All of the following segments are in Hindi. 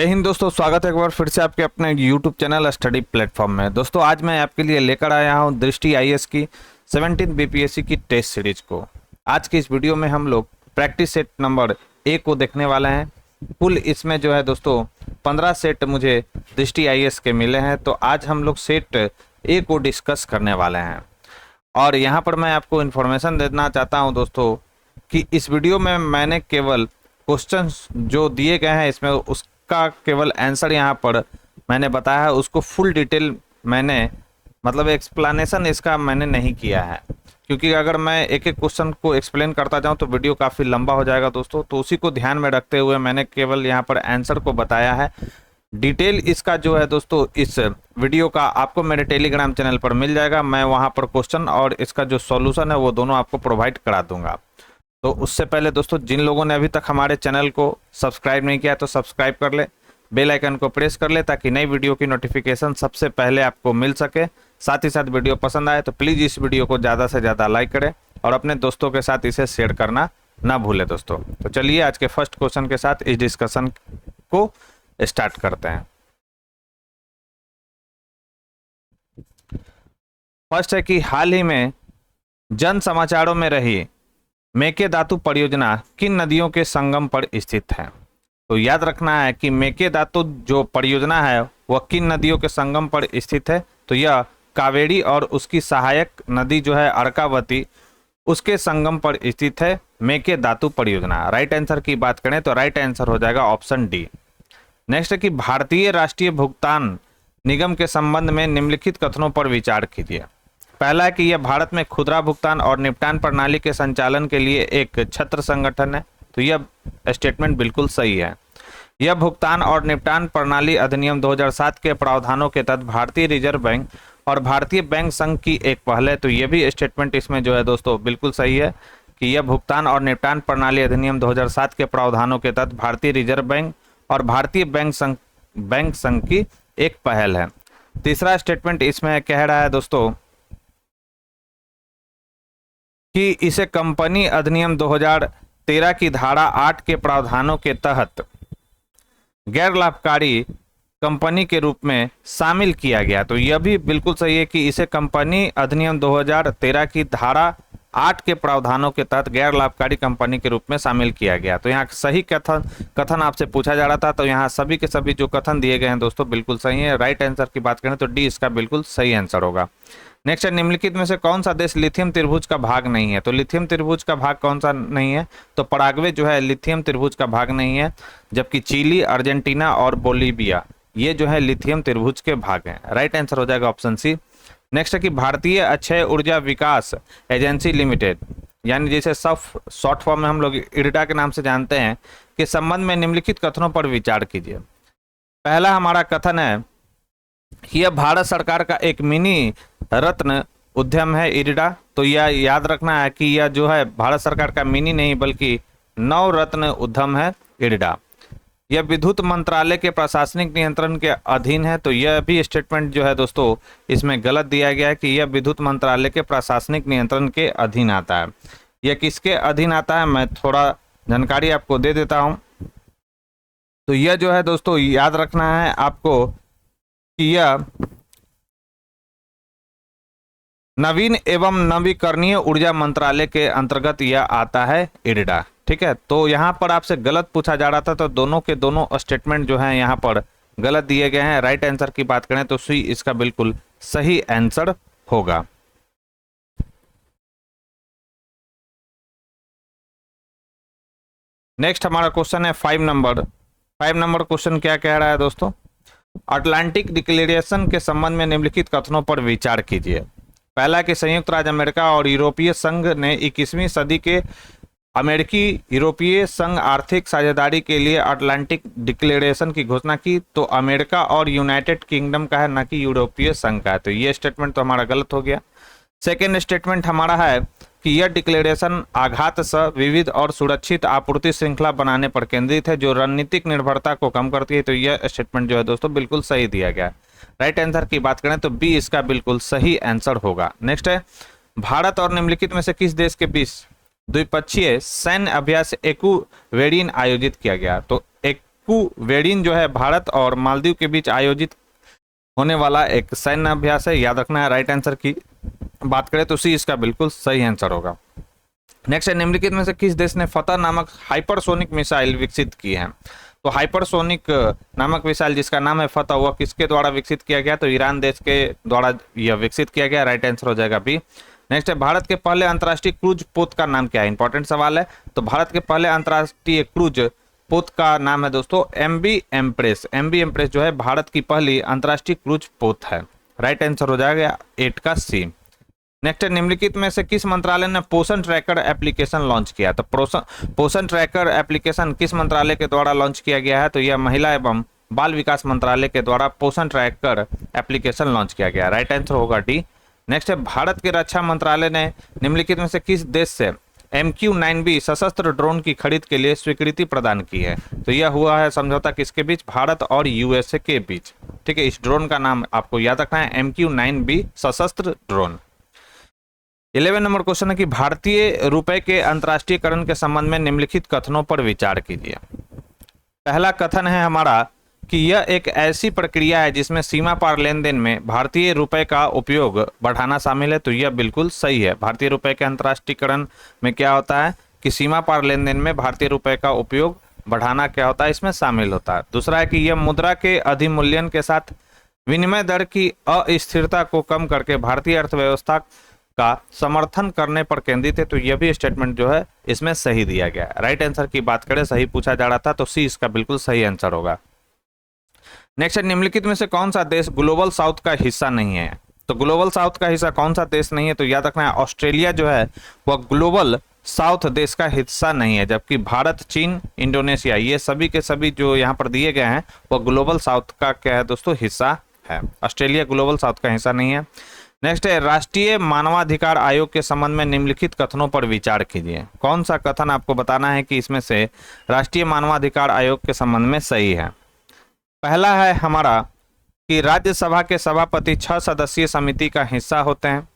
जय हिंद दोस्तों, स्वागत है एक बार फिर से आपके अपने YouTube चैनल स्टडी प्लेटफॉर्म में। दोस्तों आज मैं आपके लिए लेकर आया हूं दृष्टि आईएएस की 17 बीपीएससी की टेस्ट सीरीज को। आज की इस वीडियो में हम लोग प्रैक्टिस सेट नंबर ए को देखने वाले हैं। कुल इसमें जो है दोस्तों 15 सेट मुझे दृष्टि आईएएस के मिले हैं, तो आज हम लोग सेट ए को डिस्कस करने वाले हैं। और यहाँ पर मैं आपको इन्फॉर्मेशन देना चाहता हूँ दोस्तों कि इस वीडियो में मैंने केवल क्वेश्चंस जो दिए गए हैं इसमें उसका केवल आंसर यहाँ पर मैंने बताया है, उसको फुल डिटेल मैंने मतलब एक्सप्लेनेशन इसका मैंने नहीं किया है, क्योंकि अगर मैं एक एक क्वेश्चन को एक्सप्लेन करता जाऊं तो वीडियो काफ़ी लंबा हो जाएगा दोस्तों। तो उसी को ध्यान में रखते हुए मैंने केवल यहाँ पर आंसर को बताया है। डिटेल इसका जो है दोस्तों इस वीडियो का आपको मेरे टेलीग्राम चैनल पर मिल जाएगा। मैं वहाँ पर क्वेश्चन और इसका जो सॉल्यूशन है वो दोनों आपको प्रोवाइड करा दूंगा। तो उससे पहले दोस्तों जिन लोगों ने अभी तक हमारे चैनल को सब्सक्राइब नहीं किया तो सब्सक्राइब कर ले, बेल आइकन को प्रेस कर ले ताकि नई वीडियो की नोटिफिकेशन सबसे पहले आपको मिल सके। साथ ही साथ वीडियो पसंद आए तो प्लीज़ इस वीडियो को ज़्यादा से ज़्यादा लाइक करें और अपने दोस्तों के साथ इसे शेयर करना ना भूलें दोस्तों। तो चलिए आज के फर्स्ट क्वेश्चन के साथ इस डिस्कशन को स्टार्ट करते हैं। फर्स्ट है कि हाल ही में जन समाचारों में रही मेकेदातु परियोजना किन नदियों के संगम पर स्थित है। तो याद रखना है कि मेकेदातु जो परियोजना है वह किन नदियों के संगम पर स्थित है। तो यह कावेरी और उसकी सहायक नदी जो है अर्कावती उसके संगम पर स्थित है मेकेदातु परियोजना। राइट आंसर की बात करें तो राइट आंसर हो जाएगा ऑप्शन डी। नेक्स्ट है कि भारतीय राष्ट्रीय भुगतान निगम के संबंध में निम्नलिखित कथनों पर विचार कीजिए। पहला है कि यह भारत में खुदरा भुगतान और निपटान प्रणाली के संचालन के लिए एक छत्र संगठन है। तो यह स्टेटमेंट बिल्कुल सही है। यह भुगतान और निपटान प्रणाली अधिनियम 2007 के प्रावधानों के तहत भारतीय रिजर्व बैंक और भारतीय बैंक संघ की एक पहल है। तो यह भी स्टेटमेंट इसमें जो है दोस्तों बिल्कुल सही है कि यह भुगतान और निपटान प्रणाली अधिनियम 2007 के प्रावधानों के तहत भारतीय रिजर्व बैंक और भारतीय बैंक संघ की एक पहल है। तीसरा स्टेटमेंट इसमें कह रहा है दोस्तों कि इसे कंपनी अधिनियम 2013 की धारा 8 के प्रावधानों के तहत गैर लाभकारी कंपनी के रूप में शामिल किया गया। तो यह भी बिल्कुल सही है कि इसे कंपनी अधिनियम 2013 की धारा 8 के प्रावधानों के तहत गैर लाभकारी कंपनी के रूप में शामिल किया गया। तो यहाँ सही कथन आपसे पूछा जा रहा था, तो यहाँ सभी के सभी जो कथन दिए गए हैं दोस्तों बिल्कुल सही है। राइट आंसर की बात करें तो डी इसका बिल्कुल सही आंसर होगा। नेक्स्ट है निम्नलिखित में से कौन सा देश लिथियम त्रिभुज का भाग नहीं है। तो लिथियम त्रिभुज का भाग कौन सा नहीं है। तो पराग्वे जो है लिथियम त्रिभुज का भाग नहीं है, जबकि चिली, अर्जेंटीना और बोलीविया ये जो है लिथियम त्रिभुज के भाग हैं। राइट आंसर हो जाएगा ऑप्शन सी। नेक्स्ट है कि भारतीय अक्षय ऊर्जा विकास एजेंसी लिमिटेड यानी जिसे शॉर्ट फॉर्म में हम लोग इरडा के नाम से जानते हैं के संबंध में निम्नलिखित कथनों पर विचार कीजिए। पहला हमारा कथन है यह भारत सरकार का एक मिनी रत्न उद्यम है इरडा। तो यह याद रखना है कि यह जो है भारत सरकार का मिनी नहीं बल्कि नवरत्न उद्यम है इरडा। यह विद्युत मंत्रालय के प्रशासनिक नियंत्रण के अधीन है। तो यह भी स्टेटमेंट जो है दोस्तों इसमें गलत दिया गया है कि यह विद्युत मंत्रालय के प्रशासनिक नियंत्रण के अधीन आता है। यह किसके अधीन आता है मैं थोड़ा जानकारी आपको दे देता हूं। तो यह जो है दोस्तों याद रखना है आपको कि यह नवीन एवं नवीकरणीय ऊर्जा मंत्रालय के अंतर्गत यह आता है इरडा। ठीक है, तो यहाँ पर आपसे गलत पूछा जा रहा था, तो दोनों के दोनों स्टेटमेंट जो हैं यहाँ पर गलत दिए गए हैं। राइट आंसर की बात करें तो सी इसका बिल्कुल सही आंसर होगा। नेक्स्ट हमारा क्वेश्चन है 5 नंबर क्वेश्चन क्या कह रहा है दोस्तों। अटलांटिक डिक्लेरेशन के संबंध में निम्नलिखित कथनों पर विचार कीजिए। पहला कि संयुक्त राज्य अमेरिका और यूरोपीय संघ ने 21वीं सदी के अमेरिकी यूरोपीय संघ आर्थिक साझेदारी के लिए अटलांटिक डिक्लेरेशन की घोषणा की। तो अमेरिका और यूनाइटेड किंगडम का है, ना कि यूरोपीय संघ का है। तो ये स्टेटमेंट तो हमारा गलत हो गया। सेकेंड स्टेटमेंट हमारा है कि यह डिक्लेरेशन आघात सह विविध और सुरक्षित आपूर्ति श्रृंखला बनाने पर केंद्रित है जो रणनीतिक निर्भरता को कम करती है। तो यह स्टेटमेंट जो है दोस्तों बिल्कुल सही दिया गया है। राइट आंसर की बात करें तो बी इसका बिल्कुल सही आंसर होगा। नेक्स्ट है भारत और निम्नलिखित में से किस देश के बीच द्विपक्षीय सैन्य अभ्यास एक्वेरियन आयोजित किया गया। तो एक वेडिन जो है भारत और मालदीव के बीच आयोजित होने वाला एक सैन्य अभ्यास है, याद रखना है। राइट आंसर की बात करें तो सी इसका बिल्कुल सही आंसर होगा। नेक्स्ट है, निम्नलिखित में से किस देश ने फतह नामक हाइपरसोनिक मिसाइल विकसित की है? तो हाइपरसोनिक नामक मिसाइल जिसका नाम है फतह, वह किसके द्वारा विकसित किया गया? तो ईरान देश के द्वारा यह विकसित किया गया। राइट आंसर हो जाएगा बी। नेक्स्ट है, भारत के पहले अंतर्राष्ट्रीय क्रूज पोत का नाम क्या है? इंपॉर्टेंट सवाल है। तो भारत के पहले अंतर्राष्ट्रीय क्रूज पोत का नाम है दोस्तों MV एम्प्रेस। MV एम्प्रेस जो है भारत की पहली अंतर्राष्ट्रीय क्रूज पोत है। राइट आंसर हो जाएगा 8 का सी। नेक्स्ट है, निम्नलिखित में से किस मंत्रालय ने पोषण ट्रैकर एप्लीकेशन लॉन्च किया? तो पोषण ट्रैकर एप्लीकेशन किस मंत्रालय के द्वारा लॉन्च किया गया है? तो यह महिला एवं बाल विकास मंत्रालय के द्वारा पोषण ट्रैकर एप्लीकेशन लॉन्च किया गया। राइट आंसर होगा डी। नेक्स्ट है, भारत के रक्षा मंत्रालय ने निम्नलिखित में से किस देश से MQ-9B सशस्त्र ड्रोन की खरीद के लिए स्वीकृति प्रदान की है? तो यह हुआ है समझौता किसके बीच? भारत और USA के बीच। ठीक है, इस ड्रोन का नाम आपको याद रखना है MQ-9B सशस्त्र ड्रोन। 11 नंबर क्वेश्चन है कि भारतीय रुपए के अंतर्राष्ट्रीयकरण के संबंध में निम्नलिखित कथनों पर विचार कीजिए। पहला कथन है हमारा कि यह एक ऐसी प्रक्रिया है जिसमें सीमा पार लेन देन में भारतीय रुपए का उपयोग बढ़ाना शामिल है। तो यह बिल्कुल सही है। भारतीय रुपए के अंतर्राष्ट्रीयकरण में क्या होता है कि सीमा पार लेन देन में भारतीय रुपए का उपयोग बढ़ाना क्या होता है, इसमें शामिल होता है। दूसरा है कि यह मुद्रा के अधिमूल्यन के साथ विनिमय दर की अस्थिरता को कम करके भारतीय अर्थव्यवस्था का समर्थन करने पर केंद्रित है। तो यह भी स्टेटमेंट जो है इसमें सही दिया गया है। राइट आंसर की बात करें, सही पूछा जा रहा था तो सी इसका बिल्कुल सही आंसर होगा। नेक्स्ट है, निम्नलिखित में से कौन सा देश ग्लोबल साउथ का हिस्सा नहीं है? तो ग्लोबल साउथ का हिस्सा कौन सा देश नहीं है? तो याद रखना है ऑस्ट्रेलिया जो है वह ग्लोबल साउथ देश का हिस्सा नहीं है, जबकि भारत, चीन, इंडोनेशिया ये सभी के सभी जो यहाँ पर दिए गए हैं वह ग्लोबल साउथ का क्या है दोस्तों? हिस्सा है। ऑस्ट्रेलिया ग्लोबल साउथ का हिस्सा नहीं है। नेक्स्ट है, राष्ट्रीय मानवाधिकार आयोग के संबंध में निम्नलिखित कथनों पर विचार कीजिए। कौन सा कथन आपको बताना है कि इसमें से राष्ट्रीय मानवाधिकार आयोग के संबंध में सही है? पहला है हमारा कि राज्यसभा के सभापति 6 सदस्यीय समिति का हिस्सा होते हैं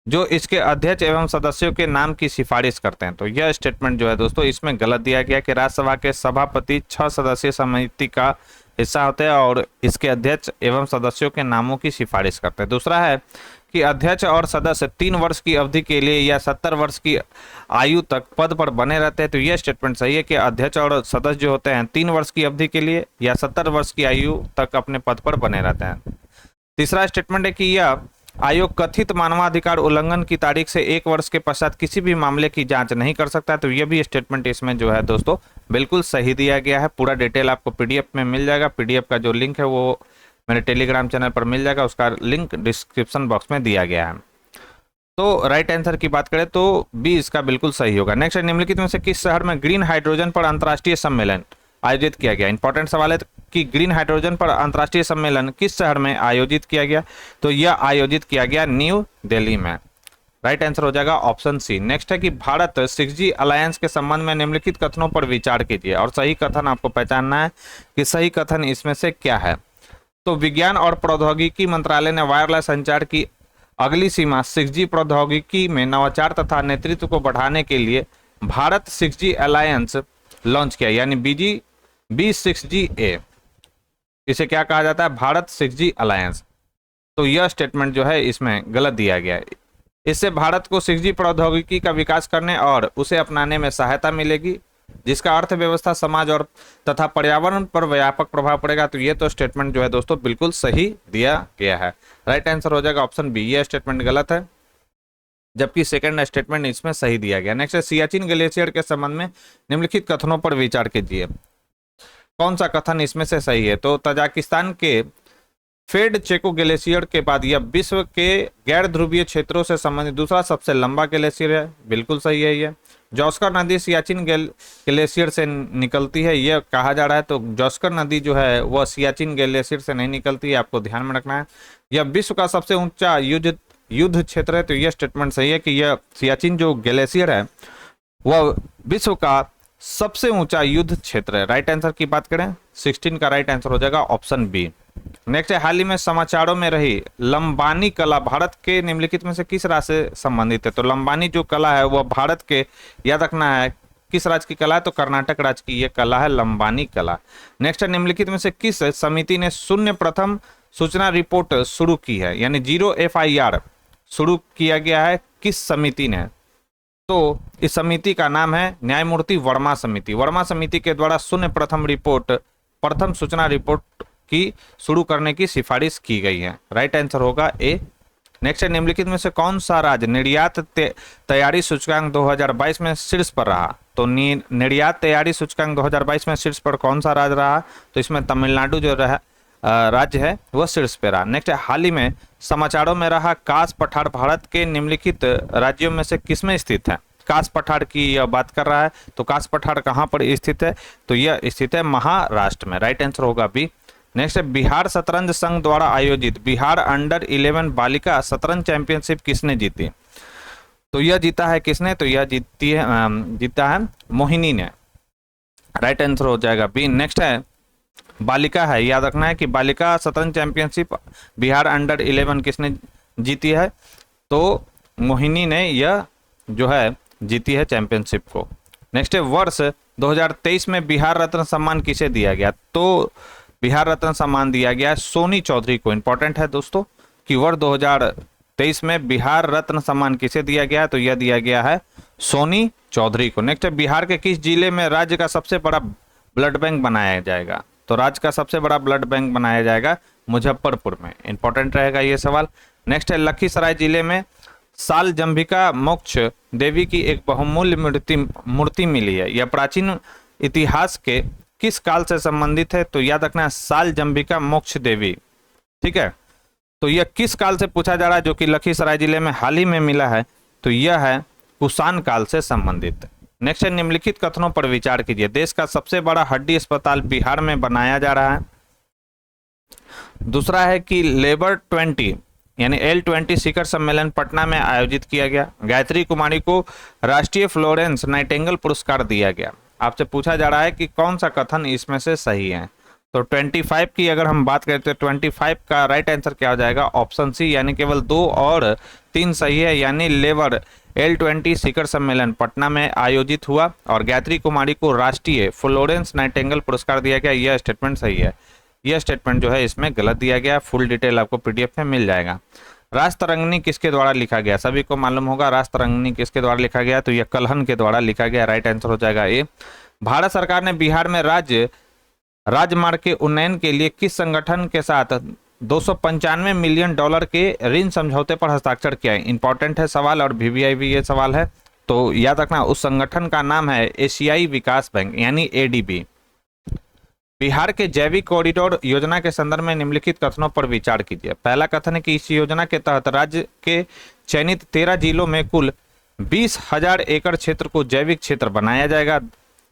जो इसके अध्यक्ष एवं सदस्यों के नाम की सिफारिश करते हैं। तो यह स्टेटमेंट जो है दोस्तों इसमें गलत दिया गया कि राज्यसभा के सभापति 6 सदस्यीय समिति का हिस्सा होते हैं और इसके अध्यक्ष एवं सदस्यों के नामों की सिफारिश करते हैं। दूसरा है कि अध्यक्ष और सदस्य 3 वर्ष की अवधि के लिए या 70 वर्ष की आयु तक पद पर बने रहते हैं। तो यह स्टेटमेंट सही है कि अध्यक्ष और सदस्य जो होते हैं 3 वर्ष की अवधि के लिए या 70 वर्ष की आयु तक अपने पद पर बने रहते हैं। तीसरा स्टेटमेंट है कि यह आयोग कथित मानवाधिकार उल्लंघन की तारीख से 1 वर्ष के पश्चात किसी भी मामले की जांच नहीं कर सकता। तो यह भी स्टेटमेंट इसमें जो है दोस्तों बिल्कुल सही दिया गया है। पूरा डिटेल आपको PDF में मिल जाएगा। PDF का जो लिंक है वो मेरे टेलीग्राम चैनल पर मिल जाएगा, उसका लिंक डिस्क्रिप्शन बॉक्स में दिया गया है। तो राइट आंसर की बात करें तो बी इसका बिल्कुल सही होगा। नेक्स्ट है, निम्नलिखित में से किस शहर में ग्रीन हाइड्रोजन पर अंतर्राष्ट्रीय सम्मेलन आयोजित किया गया? इंपॉर्टेंट सवाल है कि ग्रीन हाइड्रोजन पर अंतर्राष्ट्रीय सम्मेलन किस शहर में आयोजित किया गया? तो यह आयोजित किया गया न्यू दिल्ली में। राइट आंसर हो जाएगा ऑप्शन सी। नेक्स्ट है कि भारत 6G अलायंस के संबंध में निम्नलिखित कथनों पर विचार कीजिए और सही कथन आपको पहचानना है कि सही कथन इसमें से क्या है। तो विज्ञान और प्रौद्योगिकी मंत्रालय ने वायरलेस संचार की अगली सीमा 6G प्रौद्योगिकी में नवाचार तथा नेतृत्व को बढ़ाने के लिए भारत 6G अलायंस लॉन्च किया, यानी B6GA। इसे क्या कहा जाता है? Bharat 6G alliance. तो यह स्टेटमेंट जो है इसमें गलत दिया गया है। इससे भारत को 6G प्रौद्योगिकी का विकास करने और उसे अपनाने में सहायता मिलेगी, जिसका अर्थव्यवस्था, समाज और तथा पर्यावरण पर व्यापक प्रभाव पड़ेगा। तो ये तो स्टेटमेंट जो है दोस्तों बिल्कुल सही दिया गया है। राइट आंसर हो जाएगा ऑप्शन बी। ये स्टेटमेंट गलत है, जबकि सेकंड स्टेटमेंट इसमें सही दिया गया। नेक्स्ट है, सियाचिन ग्लेशियर के संबंध में निम्नलिखित कथनों पर विचार कीजिए। कौन सा कथन इसमें से सही है? तो तजाकिस्तान के फेड चेको ग्लेशियर के बाद यह विश्व के गैर ध्रुवीय क्षेत्रों से संबंधित दूसरा सबसे लंबा ग्लेशियर है। बिल्कुल सही है। ये जॉस्कर नदी सियाचिन ग्लेशियर से निकलती है, यह कहा जा रहा है। तो जॉस्कर नदी जो है वह सियाचिन ग्लेशियर से नहीं निकलती है, आपको ध्यान में रखना है। यह विश्व का सबसे ऊंचा युद्ध क्षेत्र है। तो यह स्टेटमेंट सही है कि यह सियाचिन जो ग्लेशियर है वह विश्व का सबसे ऊंचा युद्ध क्षेत्र है। राइट आंसर की बात करें 16 का राइट आंसर हो जाएगा ऑप्शन बी। नेक्स्ट है, हाल ही में समाचारों में रही लंबानी कला भारत के निम्नलिखित में से किस राज्य से संबंधित है? तो लंबानी जो कला है वह भारत के, याद रखना है, किस राज्य की कला है? तो कर्नाटक राज्य की यह कला है, लंबानी कला। नेक्स्ट है, निम्नलिखित में से किस समिति ने शून्य प्रथम सूचना रिपोर्ट शुरू की है? यानी 0 FIR शुरू किया गया है किस समिति ने? तो इस समिति का नाम है न्यायमूर्ति वर्मा समिति। वर्मा समिति के द्वारा शून्य प्रथम सूचना रिपोर्ट की शुरू करने की सिफारिश की गई है। राइट आंसर होगा ए। नेक्स्ट है, निम्नलिखित में से कौन सा राज्य निर्यात तैयारी सूचकांक 2022 में शीर्ष पर रहा? तो निर्यात तैयारी सूचकांक 2022 में शीर्ष पर कौन सा राज्य रहा? तो इसमें तमिलनाडु जो राज्य है वह शीर्ष पे रहा। नेक्स्ट है, हाल ही में समाचारों में रहा कास पठार भारत के निम्नलिखित राज्यों में से किसमें स्थित है? कास पठार की यह बात कर रहा है, तो कास पठार कहाँ पर स्थित है? तो यह स्थित है महाराष्ट्र में। राइट आंसर होगा बी। नेक्स्ट है, बिहार शतरंज संघ द्वारा आयोजित बिहार अंडर 11 बालिका शतरंज चैंपियनशिप किसने जीती? तो यह जीता है किसने? तो यह जीता है मोहिनी ने। राइट आंसर हो जाएगा बी। नेक्स्ट है, बालिका है, याद रखना है कि बालिका शतरंज चैंपियनशिप बिहार अंडर 11 किसने जीती है? तो मोहिनी ने यह जो है जीती है चैंपियनशिप को। नेक्स्ट है, वर्ष 2023 में बिहार रत्न सम्मान किसे दिया गया? तो बिहार रत्न सम्मान दिया गया सोनी चौधरी को। इंपॉर्टेंट है दोस्तों कि वर्ष 2023 में बिहार रत्न सम्मान किसे दिया गया? तो यह दिया गया है सोनी चौधरी को। नेक्स्ट है, बिहार के किस जिले में राज्य का सबसे बड़ा ब्लड बैंक बनाया जाएगा? तो राज्य का सबसे बड़ा ब्लड बैंक बनाया जाएगा मुजफ्फरपुर में। इंपॉर्टेंट रहेगा ये सवाल। नेक्स्ट है, लखीसराय जिले में साल जंभिका मोक्ष देवी की एक बहुमूल्य मूर्ति मिली है। यह प्राचीन इतिहास के किस काल से संबंधित है? तो याद रखना है साल जंभिका मोक्ष देवी। ठीक है, तो यह किस काल से पूछा जा रहा है जो कि लखीसराय जिले में हाल ही में मिला है? तो यह है कुषाण काल से संबंधित। नेक्स्ट है, निम्नलिखित कथनों पर विचार कीजिए। देश का सबसे बड़ा हड्डी अस्पताल बिहार में बनाया जा रहा है। दूसरा है कि लेबर 20 यानी L20 शिखर सम्मेलन पटना में आयोजित किया गया। गायत्री कुमारी को राष्ट्रीय फ्लोरेंस नाइटिंगेल पुरस्कार दिया गया। आपसे पूछा जा रहा है कि कौन सा कथन इसमें से सही है? तो 25 की अगर हम बात करें तो 25 का राइट आंसर क्या हो जाएगा? ऑप्शन सी, यानी केवल 2 और 3 सही है। यानी लेबर L20 शिखर सम्मेलन पटना में आयोजित हुआ और गायत्री कुमारी को राष्ट्रीय फ्लोरेंस नाइटिंगेल पुरस्कार दिया गया। यह स्टेटमेंट सही है। यह स्टेटमेंट जो है इसमें गलत दिया गया। फुल डिटेल आपको PDF में मिल जाएगा। राजतरंगिणी किसके द्वारा लिखा गया? सभी को मालूम होगा राजतरंगिणी किसके द्वारा लिखा गया? तो यह कल्हन के द्वारा लिखा गया। राइट आंसर हो जाएगा ए। भारत सरकार ने बिहार में राजमार्ग के उन्नयन के लिए किस संगठन के साथ $295 मिलियन के ऋण समझौते पर हस्ताक्षर किया है? इंपॉर्टेंट है सवाल और VVI भी ये सवाल है, तो याद रखना उस संगठन का नाम है एशियाई विकास बैंक यानी ADB। बिहार के जैविक कॉरिडोर योजना के संदर्भ में निम्नलिखित कथनों पर विचार कीजिए। पहला कथन है कि इस योजना के तहत राज्य के चयनित 13 जिलों में कुल 20,000 एकड़ क्षेत्र को जैविक क्षेत्र बनाया जाएगा।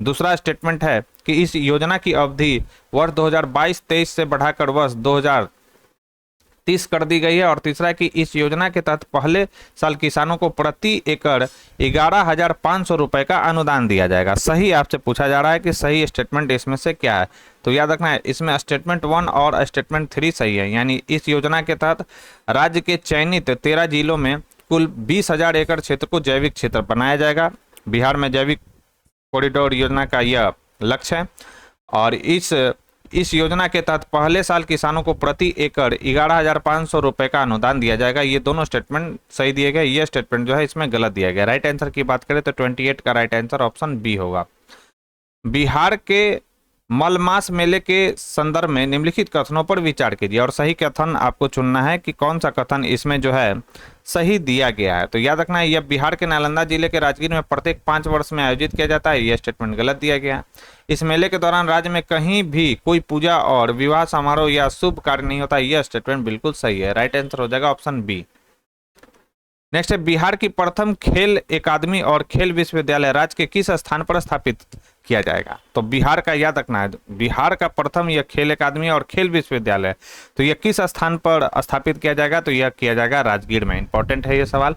दूसरा स्टेटमेंट है कि इस योजना की अवधि वर्ष 2022-23 से बढ़ाकर वर्ष 2030 कर दी गई है। और तीसरा है कि इस योजना के तहत पहले साल किसानों को प्रति एकड़ 11,500 रुपए का अनुदान दिया जाएगा। सही आपसे पूछा जा रहा है कि सही स्टेटमेंट इसमें से क्या है? तो याद रखना है इसमें स्टेटमेंट 1 और स्टेटमेंट 3 सही है। यानी इस योजना के तहत राज्य के चयनित 13 जिलों में कुल 20,000 एकड़ क्षेत्र को जैविक क्षेत्र बनाया जाएगा। बिहार में जैविक कॉरिडोर योजना का यह लक्ष्य है और इस योजना के तहत पहले साल किसानों को प्रति एकड़ 11,500 रुपए का अनुदान दिया जाएगा। ये दोनों स्टेटमेंट सही दिए गए। ये स्टेटमेंट जो है इसमें गलत दिया गया। राइट आंसर की बात करें तो 28 का राइट आंसर ऑप्शन बी होगा। बिहार के मलमास मेले के संदर्भ में निम्नलिखित कथनों पर विचार कीजिए और सही कथन आपको चुनना है कि कौन सा कथन इसमें जो है सही दिया गया है। तो याद रखना है यह बिहार के नालंदा जिले के राजगीर में प्रत्येक 5 वर्ष में आयोजित किया जाता है। यह स्टेटमेंट गलत दिया गया है। इस मेले के दौरान राज्य में कहीं भी कोई पूजा और विवाह समारोह या शुभ कार्य नहीं होता। यह स्टेटमेंट बिल्कुल सही है। राइट आंसर हो जाएगा ऑप्शन बी। नेक्स्ट है बिहार की प्रथम खेल अकादमी और खेल विश्वविद्यालय राज्य के किस स्थान पर स्थापित किया जाएगा? तो बिहार का याद रखना है बिहार का प्रथम यह खेल अकादमी और खेल विश्वविद्यालय तो यह किस स्थान पर स्थापित किया जाएगा? तो यह किया जाएगा राजगीर में। इंपॉर्टेंट है ये सवाल।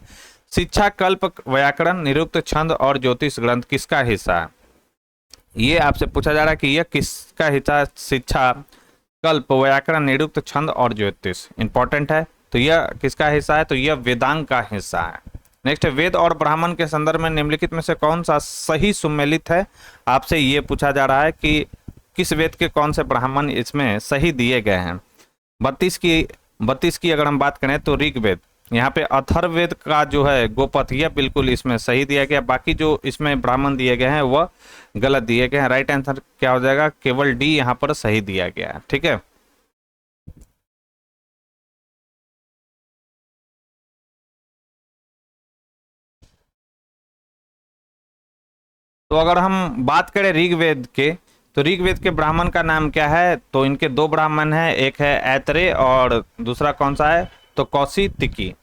शिक्षा कल्प व्याकरण निरुक्त छंद और ज्योतिष ग्रंथ किसका हिस्सा है? ये आपसे पूछा जा रहा है कि यह किसका हिस्सा? शिक्षा कल्प व्याकरण निरुक्त छंद और ज्योतिष। इंपॉर्टेंट है। तो यह किसका हिस्सा है? तो यह वेदांग का हिस्सा है। नेक्स्ट है वेद और ब्राह्मण के संदर्भ में निम्नलिखित में से कौन सा सही सुमेलित है। आपसे ये पूछा जा रहा है कि किस वेद के कौन से ब्राह्मण इसमें सही दिए गए हैं। 32 की अगर हम बात करें तो ऋग्वेद, यहाँ पे अथर्ववेद का जो है गोपथ यह बिल्कुल इसमें सही दिया गया। बाकी जो इसमें ब्राह्मण दिए गए हैं वह गलत दिए गए हैं। राइट आंसर क्या हो जाएगा, केवल डी यहाँ पर सही दिया गया है। ठीक है, तो अगर हम बात करें ऋग्वेद के, तो ऋग्वेद के ब्राह्मण का नाम क्या है, तो इनके दो ब्राह्मण हैं, एक है ऐतरेय और दूसरा कौन सा है, तो कौशितिकी।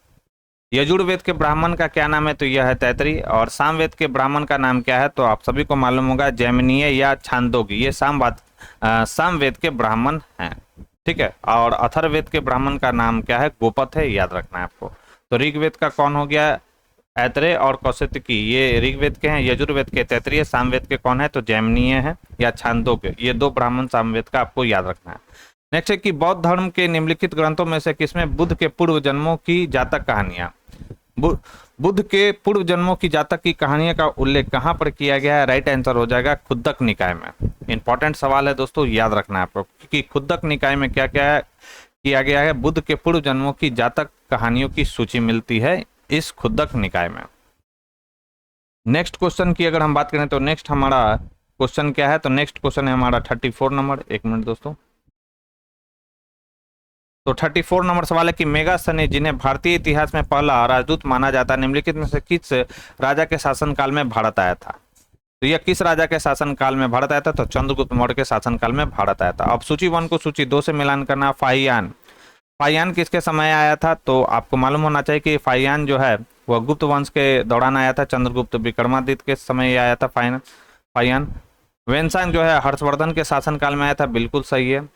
यजुर्वेद के ब्राह्मण का क्या नाम है, तो यह है तैतरी। और सामवेद के ब्राह्मण का नाम क्या है, तो आप सभी को मालूम होगा जैमिनीय या छांदोग्य, ये सामवेद के ब्राह्मण हैं। ठीक है, और अथर्ववेद के ब्राह्मण का नाम क्या है, गोपथ है, याद रखना है आपको। तो ऋग्वेद का कौन हो गया, ऐतरेय और कौशितिकी, ये ऋग्वेद के हैं। यजुर्वेद के तैतरीय, सामवेद के कौन है, तो जैमिनीय है या छांदोग्य, ये दो ब्राह्मण सामवेद का आपको याद रखना है। नेक्स्ट है कि बौद्ध धर्म के निम्नलिखित ग्रंथों में से किसमें बुद्ध के पूर्व जन्मों की जातक कहानियां, बुद्ध के पूर्व जन्मों की जातक की कहानियों का उल्लेख कहां पर किया गया है। राइट आंसर हो जाएगा खुद्दक निकाय में। इंपॉर्टेंट सवाल है दोस्तों, याद रखना है आपको, क्योंकि खुद्दक निकाय में क्या क्या किया गया है, बुद्ध के पूर्व जन्मों की जातक कहानियों की सूची मिलती है इस खुद्दक निकाय में। नेक्स्ट क्वेश्चन की अगर हम बात करें तो नेक्स्ट हमारा क्वेश्चन क्या है, तो नेक्स्ट क्वेश्चन है हमारा 34 नंबर। एक मिनट दोस्तों, तो 34 नंबर सवाल है कि मेगास्थनी जिन्हें भारतीय इतिहास में पहला राजदूत माना जाता है, निम्नलिखित में से किस राजा के शासनकाल में भारत आया था। तो यह किस राजा के शासनकाल में भारत आया था, तो चंद्रगुप्त मौर्य के शासनकाल में भारत आया था। अब सूची 1 को सूची 2 से मिलान करना। फाहियान किसके समय आया था, तो आपको मालूम होना चाहिए कि फाहियान जो है वह गुप्त वंश के दौरान आया था, चंद्रगुप्त विक्रमादित्य के समय आया था फाहियान। वेनसांग जो है हर्षवर्धन के शासनकाल में आया था, बिल्कुल सही है।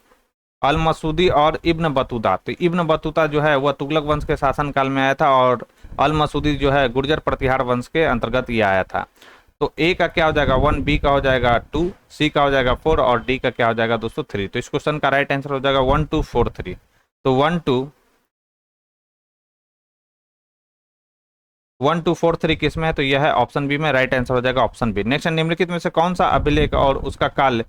अल मसूदी और इब्न बतूता, तो इब्न बतूता जो है वह तुगलक वंश के शासनकाल में आया था, और अल मसूदी जो है गुर्जर प्रतिहार वंश के अंतर्गत ये आया था। तो ए का क्या हो जाएगा 1, बी का हो जाएगा 2, सी का हो जाएगा 4 और डी का क्या हो जाएगा दोस्तों 3। तो इस क्वेश्चन का राइट आंसर हो जाएगा 1 2 4 3। तो 1 2 4 3 किस में है, तो यह है ऑप्शन बी में। राइट आंसर हो जाएगा ऑप्शन बी। नेक्स्ट, निम्नलिखित में से कौन सा अभिलेख और उसका काल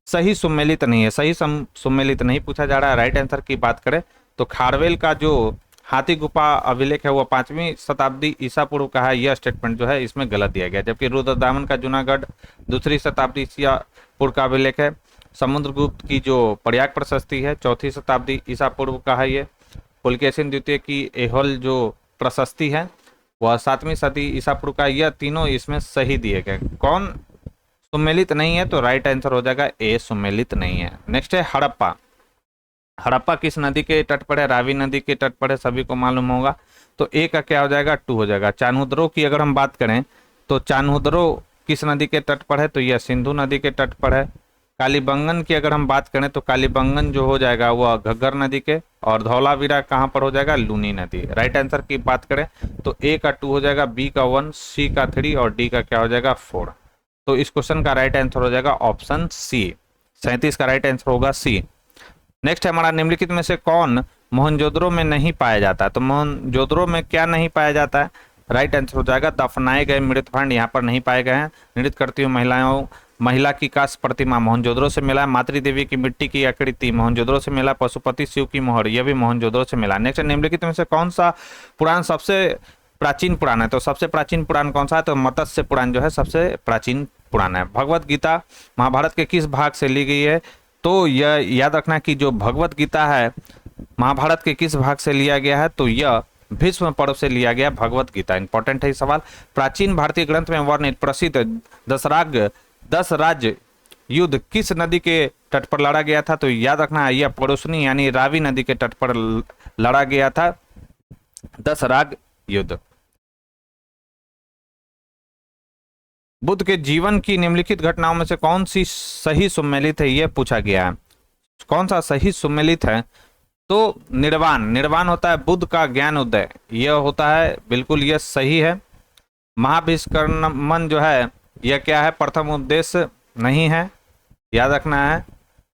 सही सुमेलित नहीं है, सही सुमेलित नहीं पूछा जा रहा है। राइट आंसर की बात करें तो खारवेल का जो हाथी गुफा अभिलेख है वह 5वीं शताब्दी ईसा पूर्व का है, यह स्टेटमेंट जो है इसमें गलत दिया गया। जबकि रुद्रदामन का जूनागढ़ 2री शताब्दी ईसा पूर्व का अभिलेख है। समुद्रगुप्त की जो प्रयाग प्रशस्ति है 4वीं शताब्दी ईसा पूर्व का है। ये पुलकेशिन द्वितीय की एहोल जो प्रशस्ति है वह 7वीं सदी ईसा पूर्व का। यह तीनों इसमें सही दिए गए। कौन सुमेलित नहीं है, तो राइट आंसर हो जाएगा ए, सुमेलित नहीं है। नेक्स्ट है हड़प्पा। हड़प्पा किस नदी के तट पर है, रावी नदी के तट पर है, सभी को मालूम होगा। तो ए का क्या हो जाएगा 2 हो जाएगा। चान्होदरो की अगर हम बात करें तो चान्होदरो किस नदी के तट पर है, तो यह सिंधु नदी के तट पर है। कालीबंगन की अगर हम बात करें तो कालीबंगन जो हो जाएगा वह घग्गर नदी के, और धौलावीरा कहाँ पर हो जाएगा, लूनी नदी। राइट आंसर की बात करें तो ए का 2 हो जाएगा, बी का 1, सी का 3 और डी का क्या हो जाएगा 4। तो इस क्वेश्चन का राइट आंसर हो जाएगा ऑप्शन सी। 37 का राइट आंसर होगा सी। नेक्स्ट है हमारा निम्नलिखित में से कौन मोहनजोदड़ो में नहीं पाया जाता है, तो मोहनजोदड़ो में क्या नहीं पाया जाता है। राइट आंसर हो जाएगा दफनाए गए मृतभांड यहाँ पर नहीं पाए गए हैं। नृत्य करती हुई महिला की कांस्य प्रतिमा मोहनजोदड़ो से मिला। मातृ देवी की मिट्टी की आकृति मोहनजोदड़ो से मिला। पशुपति शिव की मोहर यह भी मोहनजोदड़ो से मिला। नेक्स्ट निम्नलिखित में से कौन सा पुराण सबसे प्राचीन पुराण है, तो सबसे प्राचीन पुराण कौन सा है, तो मत्स्य पुराण जो है सबसे प्राचीन पुराण है। भगवत गीता महाभारत के किस भाग से ली गई है, तो यह याद रखना कि जो भगवत गीता है महाभारत के किस भाग से लिया गया है, तो यह भीष्म पर्व से लिया गया भगवत गीता। इंपॉर्टेंट है ये सवाल। प्राचीन भारतीय ग्रंथ में वर्णित प्रसिद्ध दस राज्य युद्ध किस नदी के तट पर लड़ा गया था, तो याद रखना यह पड़ोसनी यानी रावी नदी के तट पर लड़ा गया था 10 राग युद्ध। बुद्ध के जीवन की निम्नलिखित घटनाओं में से कौन सी सही सुमेलित है, यह पूछा गया है। कौन सा सही सुमेलित है, तो निर्वाण होता है बुद्ध का ज्ञान उदय, यह होता है, बिल्कुल यह सही है। महाभिष्कर्मण जो है यह क्या है, प्रथम उपदेश नहीं है, याद रखना है।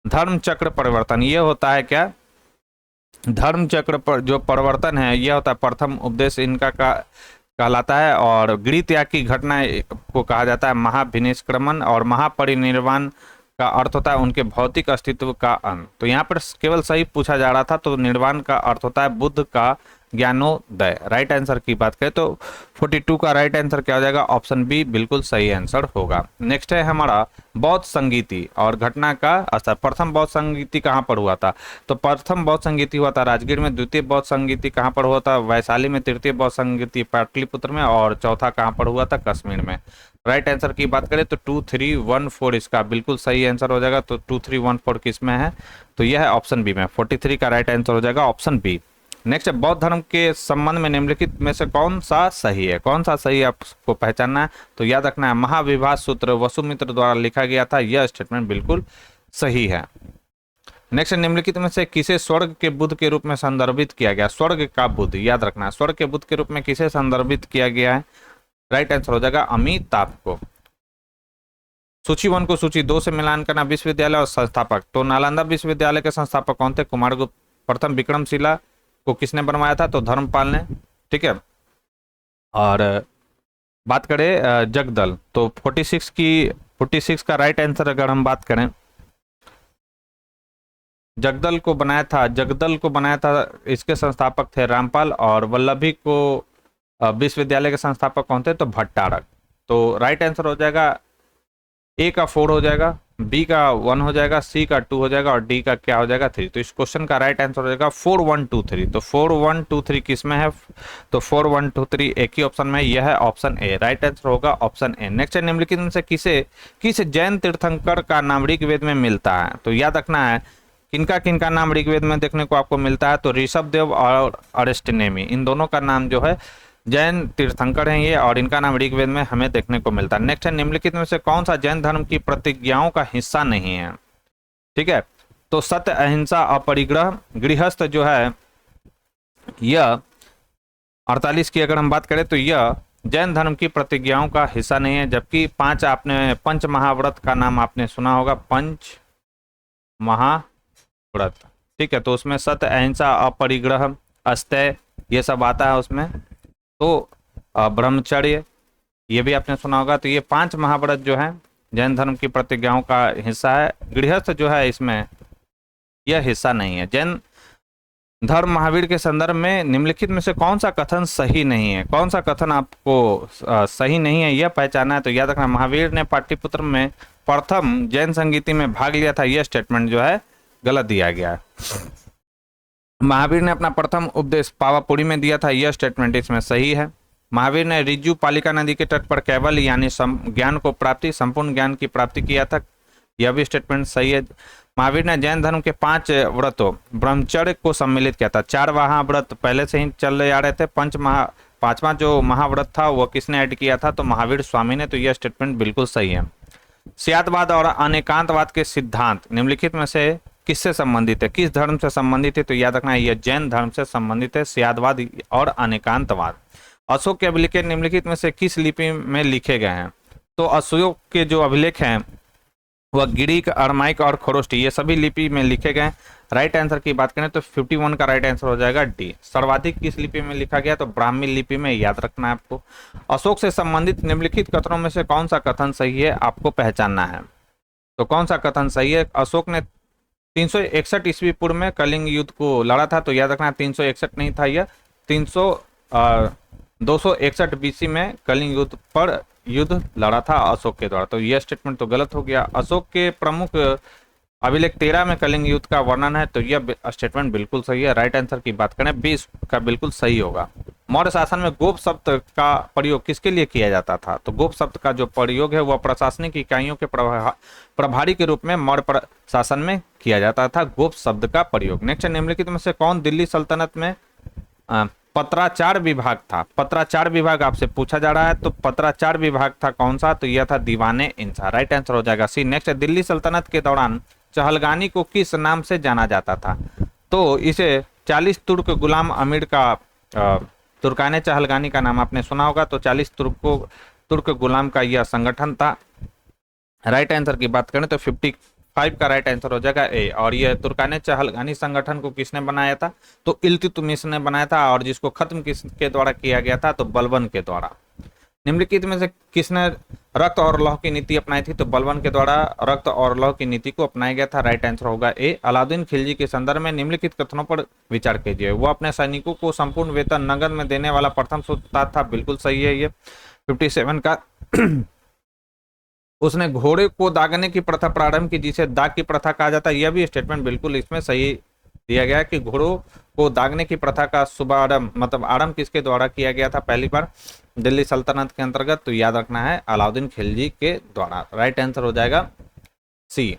धर्म चक्र परिवर्तन यह होता है क्या, धर्म चक्र पर जो परिवर्तन है यह होता है प्रथम उपदेश। इनका का कहलाता है। और गृह त्याग की घटना को कहा जाता है महाविनिष्क्रमण। और महापरिनिर्वाण का अर्थ होता है उनके भौतिक अस्तित्व का अंत। तो यहाँ पर केवल सही पूछा जा रहा था, तो निर्वाण का अर्थ होता है बुद्ध का ज्ञानोदय। राइट आंसर की बात करें तो 42 का राइट आंसर क्या हो जाएगा, ऑप्शन बी बिल्कुल सही आंसर होगा। नेक्स्ट है हमारा बौद्ध संगीति और घटना का असर। प्रथम बौद्ध संगीति कहाँ पर हुआ था, तो प्रथम बौद्ध संगीति हुआ था राजगीर में। द्वितीय बौद्ध संगीति कहाँ पर हुआ था, वैशाली में। तृतीय बौद्ध संगीति पाटलिपुत्र में। और चौथा कहाँ पर हुआ था, कश्मीर में। राइट आंसर की बात करें तो 2, 3, 1, 4 इसका बिल्कुल सही आंसर हो जाएगा। तो 2, 3, 1, 4 किस में है, तो यह है ऑप्शन बी में। 43 का राइट आंसर हो जाएगा ऑप्शन बी। नेक्स्ट है बौद्ध धर्म के संबंध में निम्नलिखित में से कौन सा सही है। कौन सा सही आपको पहचानना है, तो याद रखना है महाविभाष सूत्र वसुमित्र द्वारा लिखा गया था, यह स्टेटमेंट बिल्कुल सही है। नेक्स्ट निम्नलिखित में से किसे स्वर्ग के बुद्ध के रूप में संदर्भित किया गया। स्वर्ग का बुद्ध, याद रखना है स्वर्ग के बुद्ध के रूप में किसे संदर्भित किया गया है, राइट आंसर हो जाएगा अमिताभ को। सूची 1 को सूची 2 से मिलान करना। विश्वविद्यालय और संस्थापक, तो नालंदा विश्वविद्यालय के संस्थापक कौन थे, कुमारगुप्त। प्रथम विक्रमशिला को किसने बनवाया था, तो धर्मपाल ने, ठीक है। और बात करें जगदल, तो 46 का राइट आंसर अगर हम बात करें, जगदल को बनाया था इसके संस्थापक थे रामपाल। और वल्लभी को विश्वविद्यालय के संस्थापक कौन थे, तो भट्टारक। तो राइट आंसर हो जाएगा ए का 4 हो जाएगा, बी का 1 हो जाएगा, सी का 2 हो जाएगा और डी का क्या हो जाएगा 3। तो इस क्वेश्चन का राइट आंसर हो जाएगा 4, 1, 2, 3। तो 4, 1, 2, 3 किस में है, तो 4, 1, 2, 3 एक ही ऑप्शन में, यह है ऑप्शन ए। राइट आंसर होगा ऑप्शन ए। नेक्स्ट है निम्नलिखित में से किस जैन तीर्थंकर का नाम ऋग्वेद में मिलता है। तो याद रखना है किनका नाम ऋग्वेद में देखने को आपको मिलता है, तो ऋषभदेव और अरिष्टनेमी, इन दोनों का नाम जो है जैन तीर्थंकर हैं ये, और इनका नाम ऋग्वेद में हमें देखने को मिलता है। नेक्स्ट है निम्नलिखित में से कौन सा जैन धर्म की प्रतिज्ञाओं का हिस्सा नहीं है, ठीक है। तो सत्य, अहिंसा, अपरिग्रह, गृहस्थ जो है यह 48 की अगर हम बात करें तो यह जैन धर्म की प्रतिज्ञाओं का हिस्सा नहीं है। जबकि 5 आपने पंच महाव्रत का नाम आपने सुना होगा, पंच महाव्रत, ठीक है। तो उसमें सत्य, अहिंसा, अपरिग्रह, अस्तेय ये सब आता है उसमें। तो ब्रह्मचर्य ये भी आपने सुना होगा। तो ये 5 महाव्रत जो है जैन धर्म की प्रतिज्ञाओं का हिस्सा है। गृहस्थ जो है इसमें यह हिस्सा नहीं है। जैन धर्म महावीर के संदर्भ में निम्नलिखित में से कौन सा कथन सही नहीं है। कौन सा कथन आपको सही नहीं है यह पहचाना है। तो याद रखना महावीर ने पाटलिपुत्र में प्रथम जैन संगीति में भाग लिया था, यह स्टेटमेंट जो है गलत दिया गया है। महावीर ने अपना प्रथम उपदेश पावापुरी में दिया था, यह स्टेटमेंट इसमें सही है। महावीर ने रिज्जू पालिका नदी के तट पर केवल यानी ज्ञान को प्राप्ति, संपूर्ण ज्ञान की प्राप्ति किया था, यह भी स्टेटमेंट सही है। महावीर ने जैन धर्म के 5 व्रतों ब्रह्मचर्य को सम्मिलित किया था। 4 महाव्रत पहले से ही चल आ रहे थे। 5वां जो महाव्रत था वो किसने ऐड किया था, तो महावीर स्वामी ने। तो यह स्टेटमेंट बिल्कुल सही है। स्यादवाद और अनेकांतवाद के सिद्धांत निम्नलिखित में से किससे संबंधित है, किस धर्म से संबंधित है। तो याद रखना यह जैन धर्म से संबंधित है, स्यादवाद और अनेकांतवाद। अशोक के अभिलेख निम्नलिखित में से किस लिपि में लिखे गए हैं। तो अशोक के जो अभिलेख हैं वह ग्रीक, अरमाइक और खरोष्टी ये सभी लिपि में लिखे गए। राइट आंसर की बात करें तो 51 का राइट आंसर हो जाएगा डी। सर्वाधिक किस लिपि में लिखा गया, तो ब्राह्मी लिपि में, याद रखना है आपको। अशोक से संबंधित निम्नलिखित कथनों में से कौन सा कथन सही है आपको पहचानना है। तो कौन सा कथन सही है, अशोक ने 361 ईस्वी पूर्व में कलिंग युद्ध को लड़ा था। तो याद रखना 361 नहीं था, यह 261 बीसी में कलिंग युद्ध पर युद्ध लड़ा था अशोक के द्वारा। तो यह स्टेटमेंट तो गलत हो गया। अशोक के प्रमुख अभिलेख 13 में कलिंग युद्ध का वर्णन है, तो यह स्टेटमेंट बिल्कुल सही है। राइट आंसर की बात करें 20 का बिल्कुल सही होगा। मौर्य शासन में गोप शब्द का प्रयोग किसके लिए किया जाता था। तो गोप शब्द का जो प्रयोग है वह प्रशासनिक इकाइयों के प्रभारी के रूप में मौर्य शासन में किया जाता था, गोप शब्द का प्रयोग। नेक्स्ट निम्नलिखित में से कौन दिल्ली सल्तनत में पत्राचार विभाग था। पत्राचार विभाग आपसे पूछा जा रहा है, तो पत्राचार विभाग था कौन सा, तो यह था दीवाने इंसा। राइट आंसर हो जाएगा सी। नेक्स्ट दिल्ली सल्तनत के दौरान चहलगानी को किस नाम से जाना जाता था। तो इसे 40 तुर्क गुलाम अमीर का तुर्काने चहलगानी का नाम आपने सुना होगा। तो 40 तुर्क गुलाम का यह संगठन था। राइट आंसर की बात करें तो 5 का राइट आंसर हो जाएगा ए। और ये तुर्काने चहलगानी संगठन को किसने बनाया था? तो इल्तुतमिश ने बनाया था। और जिसको खत्म किसके द्वारा किया गया था? तो बलबन के द्वारा। निम्नलिखित में से किसने रक्त और लौह की नीति अपनाई थी? तो बलबन के द्वारा रक्त और लौह की नीति को अपनाया गया था। राइट आंसर होगा ए। अलाउद्दीन खिलजी के संदर्भ में निम्नलिखित कथनों पर विचार कीजिए। वो अपने सैनिकों को संपूर्ण वेतन नगद में देने वाला प्रथम सुल्तान था। बिल्कुल सही है ये। 57 का उसने घोड़े को दागने की प्रथा प्रारंभ की, जिसे दाग की प्रथा कहा जाता है। यह भी स्टेटमेंट बिल्कुल इसमें सही दिया गया है कि घोड़ों को दागने की प्रथा का शुभारंभ मतलब आरंभ किसके द्वारा किया गया था पहली बार? दिल्ली सल्तनत के अंतर्गत। तो याद रखना है अलाउद्दीन खिलजी के द्वारा। राइट आंसर हो जाएगा सी।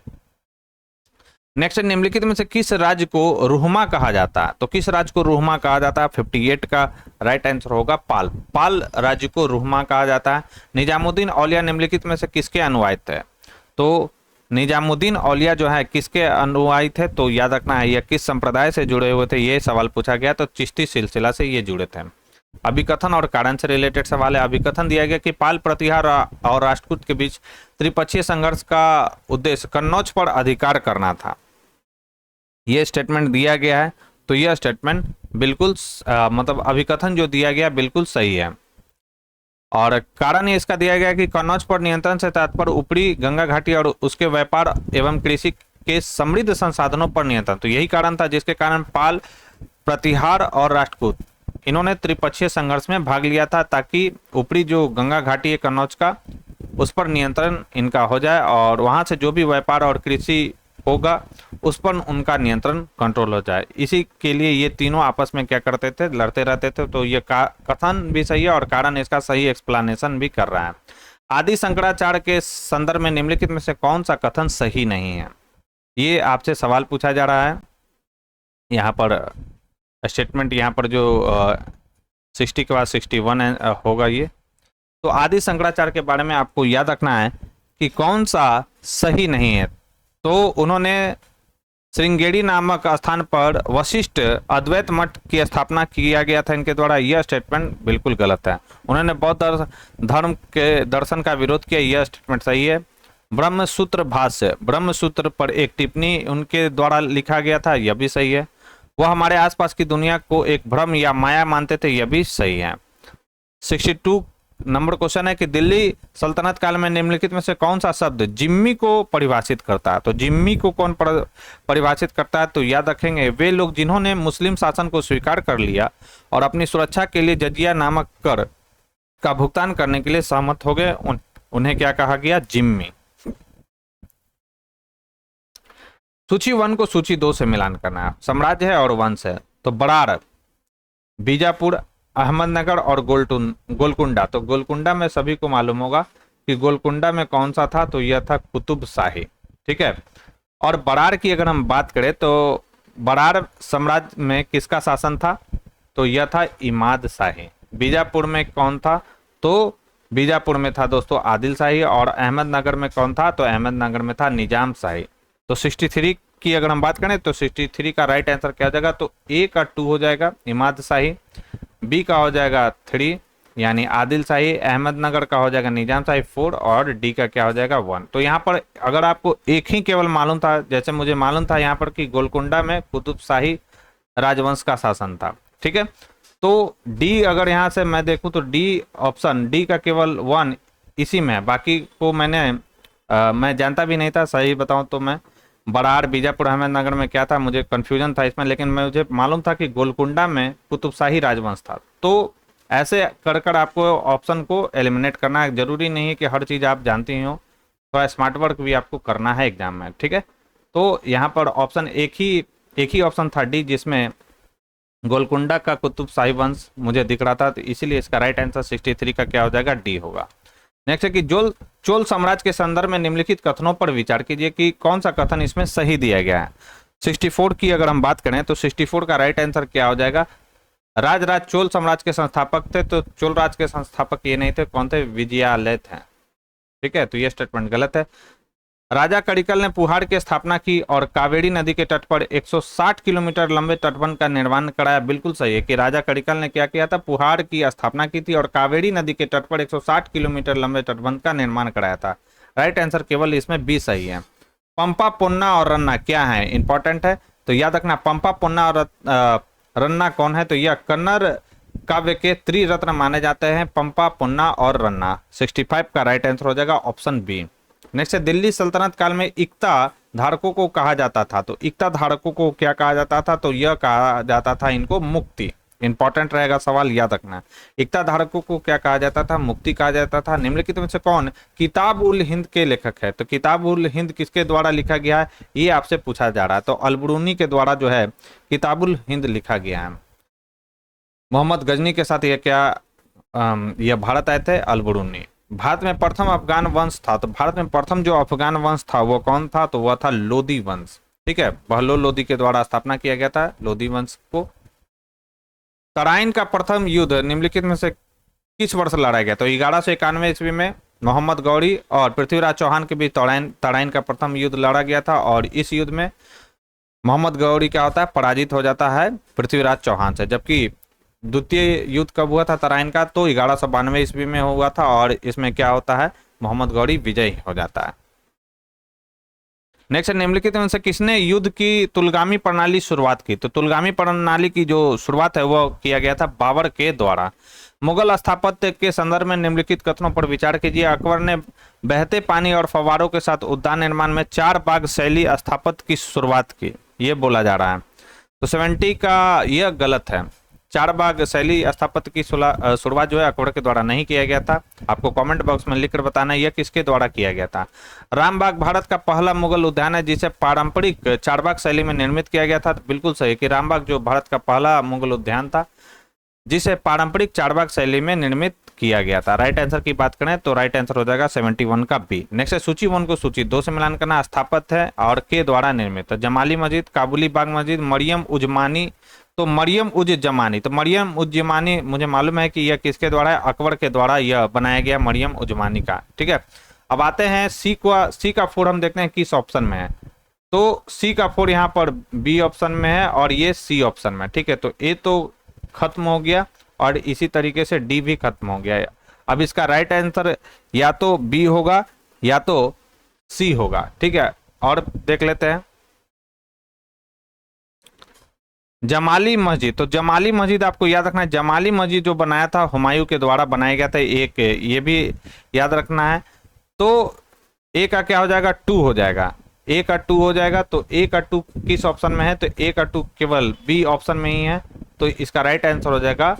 नेक्स्ट, निम्नलिखित में से किस राज्य को रुहमा कहा जाता है? तो किस राज्य को रुहमा कहा जाता है? 58 का राइट आंसर होगा पाल। पाल राज्य को रुहमा कहा जाता है। निजामुद्दीन औलिया निम्नलिखित में से किसके अनुयायी थे? तो निजामुद्दीन औलिया जो है किसके अनुयायी थे? तो याद रखना है यह किस संप्रदाय से जुड़े हुए थे, ये सवाल पूछा गया। तो चिश्ती सिलसिला से ये जुड़े थे। अभिकथन और कारण से रिलेटेड सवाल है। अभिकथन दिया गया कि पाल प्रतिहार और राष्ट्रकूट के बीच त्रिपक्षीय संघर्ष का उद्देश्य कन्नौज पर अधिकार करना था। ये स्टेटमेंट दिया गया है। तो यह स्टेटमेंट बिल्कुल मतलब अभिकथन जो दिया गया बिल्कुल सही है। और कारण इसका दिया गया कि कन्नौज पर नियंत्रण से तात्पर्य ऊपरी गंगा घाटी और उसके व्यापार एवं कृषि के समृद्ध संसाधनों पर नियंत्रण। तो यही कारण था जिसके कारण पाल, प्रतिहार और राष्ट्रकूट इन्होंने त्रिपक्षीय संघर्ष में भाग लिया था, ताकि ऊपरी जो गंगा घाटी है कन्नौज का, उस पर नियंत्रण इनका हो जाए और वहां से जो भी व्यापार और कृषि होगा उस पर उनका नियंत्रण कंट्रोल हो जाए। इसी के लिए ये तीनों आपस में क्या करते थे? लड़ते रहते थे। तो ये कथन भी सही है और कारण इसका सही एक्सप्लेनेशन भी कर रहा है। आदि शंकराचार्य के संदर्भ में निम्नलिखित में से कौन सा कथन सही नहीं है? ये आपसे सवाल पूछा जा रहा है। यहाँ पर स्टेटमेंट यहाँ पर जो 60 के बाद 61 होगा ये। तो आदि शंकराचार्य के बारे में आपको याद रखना है कि कौन सा सही नहीं है। तो उन्होंने श्रृंगेरी नामक स्थान पर वशिष्ठ अद्वैत मठ की स्थापना किया गया था इनके द्वारा। यह स्टेटमेंट बिल्कुल गलत है। उन्होंने बौद्ध धर्म के दर्शन का विरोध किया। यह स्टेटमेंट सही है। ब्रह्मसूत्र भाष्य, ब्रह्मसूत्र पर एक टिप्पणी उनके द्वारा लिखा गया था। यह भी सही है। वह हमारे आसपास की दुनिया को एक भ्रम या माया मानते थे। यह भी सही है। 62 नंबर क्वेश्चन है कि दिल्ली सल्तनत काल में निम्नलिखित में से कौन सा शब्द जिम्मी को परिभाषित करता है? तो जिम्मी को कौन परिभाषित करता है? तो याद रखेंगे वे लोग जिन्होंने मुस्लिम शासन को स्वीकार कर लिया और अपनी सुरक्षा के लिए जजिया नामक कर का भुगतान करने के लिए सहमत हो गए, उन्हें क्या कहा गया? जिम्मी। सूची 1 को सूची 2 से मिलान करना है। साम्राज्य है और वंश है। तो बरार, बीजापुर, अहमदनगर और गोलकुंडा। तो गोलकुंडा में सभी को मालूम होगा कि गोलकुंडा में कौन सा था? तो यह था कुतुब शाही। ठीक है। और बरार की अगर हम बात करें तो बरार साम्राज्य में किसका शासन था? तो यह था इमाद शाही। बीजापुर में कौन था? तो बीजापुर में था दोस्तों आदिल शाही। और अहमदनगर में कौन था? तो अहमदनगर में था निजाम शाही। तो 63 की अगर हम बात करें तो 63 का राइट आंसर क्या हो जाएगा? तो ए का 2 हो जाएगा इमाद शाही, बी का हो जाएगा 3 यानी आदिल शाही, अहमदनगर का हो जाएगा निजाम शाही 4 और डी का क्या हो जाएगा 1। तो यहाँ पर अगर आपको एक ही केवल मालूम था, जैसे मुझे मालूम था यहाँ पर कि गोलकुंडा में कुतुब शाही राजवंश का शासन था। ठीक है। तो डी अगर यहाँ से मैं देखूँ तो डी ऑप्शन डी का केवल 1 इसी में है। बाकी को मैं जानता भी नहीं था, सही बताऊँ तो मैं बरार, बीजापुर, अहमदनगर में क्या था मुझे कंफ्यूजन था इसमें, लेकिन मुझे मालूम था कि गोलकुंडा में कुतुबशाही राजवंश था। तो ऐसे कर कर आपको ऑप्शन को एलिमिनेट करना है। जरूरी नहीं है कि हर चीज़ आप जानती हो, थोड़ा स्मार्ट वर्क भी आपको करना है एग्जाम में। ठीक है। तो यहाँ पर ऑप्शन एक ही ऑप्शन था डी, जिसमें गोलकुंडा का कुतुबशाही वंश मुझे दिख रहा था। तो इसीलिए इसका राइट आंसर 63 का क्या हो जाएगा? डी होगा। नेक्स्ट है कि चोल साम्राज्य के संदर्भ में निम्नलिखित कथनों पर विचार कीजिए कि कौन सा कथन इसमें सही दिया गया है। 64 की अगर हम बात करें तो 64 का राइट आंसर क्या हो जाएगा? राजराज चोल साम्राज्य के संस्थापक थे। तो चोल राज के संस्थापक ये नहीं थे, कौन थे? विजयालय थे। ठीक है। तो ये स्टेटमेंट गलत है। राजा कड़िकल ने पुहाड़ की स्थापना की और कावेरी नदी के तट पर 160 किलोमीटर लंबे तटबंध का निर्माण कराया। बिल्कुल सही है कि राजा कड़िकल ने क्या किया था? पुहाड़ की स्थापना की थी और कावेरी नदी के तट पर 160 किलोमीटर लंबे तटबंध का निर्माण कराया था। राइट आंसर केवल इसमें बी सही है। पंपा पुन्ना और रन्ना क्या है, इंपॉर्टेंट है, तो याद रखना पंपा पुन्ना और रन्ना कौन है, तो यह कन्नड़ काव्य के त्रिरत्न माने जाते हैं, पंपा पुन्ना और रन्ना। 65 का राइट आंसर हो जाएगा ऑप्शन बी। नेक्स्ट है, दिल्ली सल्तनत काल में इक्ता धारकों को कहा जाता था, तो इक्ता धारकों को क्या कहा जाता था, तो यह कहा जाता था इनको मुक्ति। इंपॉर्टेंट रहेगा सवाल, याद रखना। इक्ता धारकों को क्या कहा जाता था, मुक्ति कहा जाता था। निम्नलिखित में से कौन किताब उल हिंद के लेखक है, तो किताब उल हिंद किसके द्वारा लिखा गया है, ये आपसे पूछा जा रहा है, तो अलबरूनी के द्वारा जो है किताब उल हिंद लिखा गया है। मोहम्मद गजनी के साथ ये क्या यह भारत आए थे, अलबरूनी। भारत में प्रथम अफगान वंश था, तो भारत में प्रथम जो अफगान वंश था वो कौन था, तो वह था लोदी वंश। ठीक है, बहलोल लोदी के द्वारा स्थापना किया गया था लोदी वंश को। तराइन का प्रथम युद्ध निम्नलिखित में से किस वर्ष लड़ा गया, तो 1191 ईस्वी में मोहम्मद गौरी और पृथ्वीराज चौहान के बीच तराइन का प्रथम युद्ध लड़ा गया था, और इस युद्ध में मोहम्मद गौरी क्या होता है, पराजित हो जाता है पृथ्वीराज चौहान से। जबकि द्वितीय युद्ध कब हुआ था तराइन का, तो 1192 ईस्वी में हुआ था, और इसमें क्या होता है, मोहम्मद गौरी विजयी हो जाता है। नेक्स्ट, निम्नलिखित में से किसने युद्ध की तुलगामी प्रणाली शुरुआत की, तो तुलगामी प्रणाली की जो शुरुआत है वो किया गया था बाबर के द्वारा। मुगल स्थापत्य के संदर्भ में निम्नलिखित कथनों पर विचार कीजिए। अकबर ने बहते पानी और फव्वारों के साथ उद्यान निर्माण में 4 बाग शैली स्थापत्य की शुरुआत की, ये बोला जा रहा है, तो 70 का यह गलत है। 4 बाग शैली स्थापत्य की शुरुआत जो है अकबर के द्वारा नहीं किया गया था। आपको कमेंट बॉक्स में लिखकर बताना यह किसके द्वारा किया गया था। रामबाग भारत का पहला मुगल उद्यान है जिसे पारंपरिक 4 बाग शैली में निर्मित किया गया था, तो बिल्कुल सही कि रामबाग जो भारत का पहला मुगल उद्यान था जिसे पारंपरिक 4 बाग शैली में निर्मित किया गया था। राइट आंसर की बात करें तो राइट आंसर हो जाएगा 71 का बी। नेक्स्ट है, सूची 1 को सूची 2 से मिलान करना। स्थापत्य है और के द्वारा निर्मित, जमाली मस्जिद, काबुली बाग मस्जिद, मरियम उजमानी, तो मरियम उज जमानी, तो मरियम उज जमानी मुझे मालूम है कि यह किसके द्वारा है, अकबर के द्वारा यह बनाया गया मरियम उजमानी का। ठीक है, अब आते हैं सी का 4 हम देखते हैं किस ऑप्शन में है, तो सी का 4 यहाँ पर बी ऑप्शन में है और ये सी ऑप्शन में। ठीक है, तो ए तो खत्म हो गया और इसी तरीके से डी भी खत्म हो गया। अब इसका राइट आंसर या तो बी होगा या तो सी होगा। ठीक है, और देख लेते हैं जमाली मस्जिद, तो जमाली मस्जिद आपको याद रखना है, जमाली मस्जिद जो बनाया था हुमायूं के द्वारा बनाया गया था, एक ये भी याद रखना है। तो ए का क्या हो जाएगा, 2 हो जाएगा, ए का 2 हो जाएगा, तो ए का 2 किस ऑप्शन में है, तो ए का 2 केवल बी ऑप्शन में ही है, तो इसका राइट आंसर हो जाएगा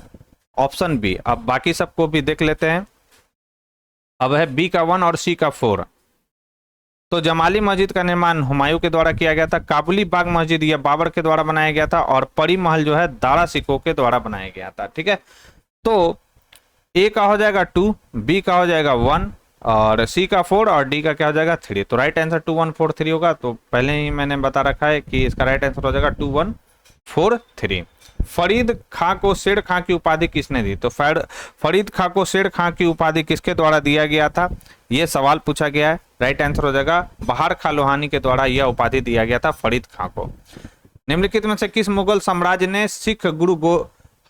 ऑप्शन बी। अब बाकी सबको भी देख लेते हैं। अब है बी का 1 और सी का 4, तो जमाली मस्जिद का निर्माण हुमायूं के द्वारा किया गया था, काबुली बाग मस्जिद यह बाबर के द्वारा बनाया गया था, और परी महल जो है दारा सिकोह के द्वारा बनाया गया था। ठीक है, तो ए का हो जाएगा 2, बी का हो जाएगा 1 और सी का 4 और डी का क्या हो जाएगा 3, तो राइट आंसर 2 1 4 3 होगा। तो पहले ही मैंने बता रखा है कि इसका राइट आंसर हो जाएगा 2 1 4 3। फरीद खां को शेर खां की उपाधि किसने दी, तो फरीद खां को शेर खां की उपाधि किसके द्वारा दिया गया था, यह सवाल पूछा गया है। राइट आंसर हो जाएगा बहार खां लोहानी के द्वारा यह उपाधि दिया गया था फरीद खां को। निम्नलिखित में से किस मुगल साम्राज्य ने सिख गुरु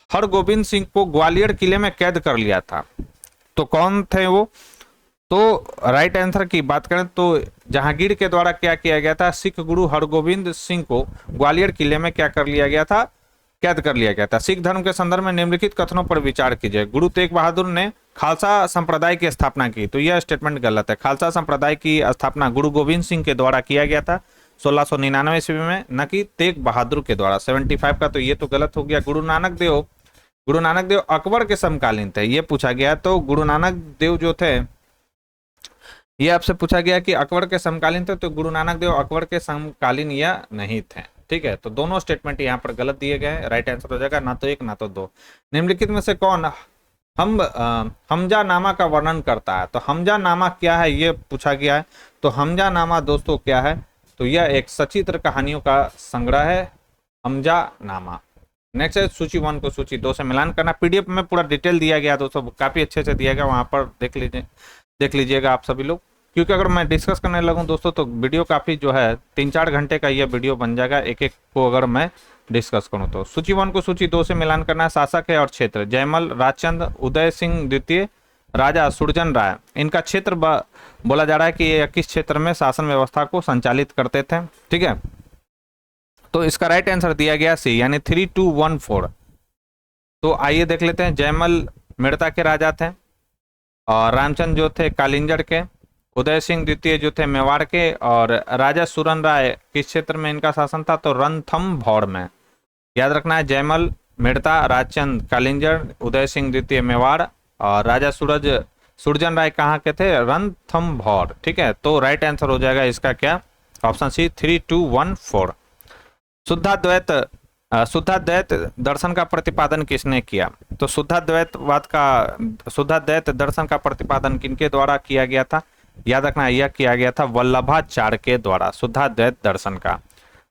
हरगोविंद सिंह को ग्वालियर किले में कैद कर लिया था, तो कौन थे वो, तो राइट आंसर की बात करें तो जहांगीर के द्वारा क्या किया गया था, सिख गुरु हरगोविंद सिंह को ग्वालियर किले में क्या कर लिया गया था, कैद कर लिया गया था। सिख धर्म के संदर्भ में निम्नलिखित कथनों पर विचार कीजिए। गुरु तेग बहादुर ने खालसा संप्रदाय की स्थापना की, तो यह स्टेटमेंट गलत है। खालसा संप्रदाय की स्थापना गुरु गोविंद सिंह के द्वारा किया गया था 1699 ईस्वी में, न कि तेग बहादुर के द्वारा। 75 का तो ये तो गलत हो गया। गुरु नानक देव अकबर के समकालीन थे, ये पूछा गया, तो गुरु नानक देव जो थे ये आपसे पूछा गया कि अकबर के समकालीन थे, तो गुरु नानक देव अकबर के समकालीन या नहीं थे। ठीक है, तो दोनों स्टेटमेंट यहाँ पर गलत दिए गए हैं। राइट आंसर हो जाएगा ना तो 1 ना तो 2। निम्नलिखित में से कौन हमजा नामा का वर्णन करता है, तो हमजा नामा क्या है ये पूछा गया है। तो हमजा नामा दोस्तों क्या है, तो यह एक सचित्र कहानियों का संग्रह है हमजा नामा। नेक्स्ट है सूची 1 को सूची 2 से मिलान करना। पीडीएफ में पूरा डिटेल दिया गया दोस्तों, काफी अच्छे से दिया गया, वहां पर देख लीजिएगा आप सभी लोग, क्योंकि अगर मैं डिस्कस करने लगूं दोस्तों तो वीडियो काफी जो है 3-4 घंटे का यह वीडियो बन जाएगा, एक एक को अगर मैं डिस्कस करूं तो। सूची 1 को सूची 2 से मिलान करना। शासक है और क्षेत्र, जयमल, राजचंद, उदय सिंह द्वितीय, राजा सुरजन राय, इनका क्षेत्र बोला जा रहा है कि ये किस क्षेत्र में शासन व्यवस्था को संचालित करते थे। ठीक है, तो इसका राइट आंसर दिया गया सी, यानी 3214। तो आइए देख लेते हैं। जयमल मेड़ता के राजा थे, और रामचंद्र जो थे कालिंजर के, उदय सिंह द्वितीय जो थे मेवाड़ के, और राजा सुरन राय किस क्षेत्र में इनका शासन था, तो रणथंभौर में। याद रखना है, जयमल मेड़ता, राजचंद कालिंजर, उदय सिंह द्वितीय मेवाड़, और राजा सुरजन राय कहाँ के थे, रणथंभौर। ठीक है, तो राइट आंसर हो जाएगा इसका क्या, ऑप्शन सी 3214। शुद्धाद्वैत दर्शन का प्रतिपादन किसने किया, तो शुद्धाद्वैत दर्शन का प्रतिपादन किनके द्वारा किया गया था, याद रखना यह किया गया था वल्लभाचार्य के द्वारा, शुद्धाद्वैत दर्शन का।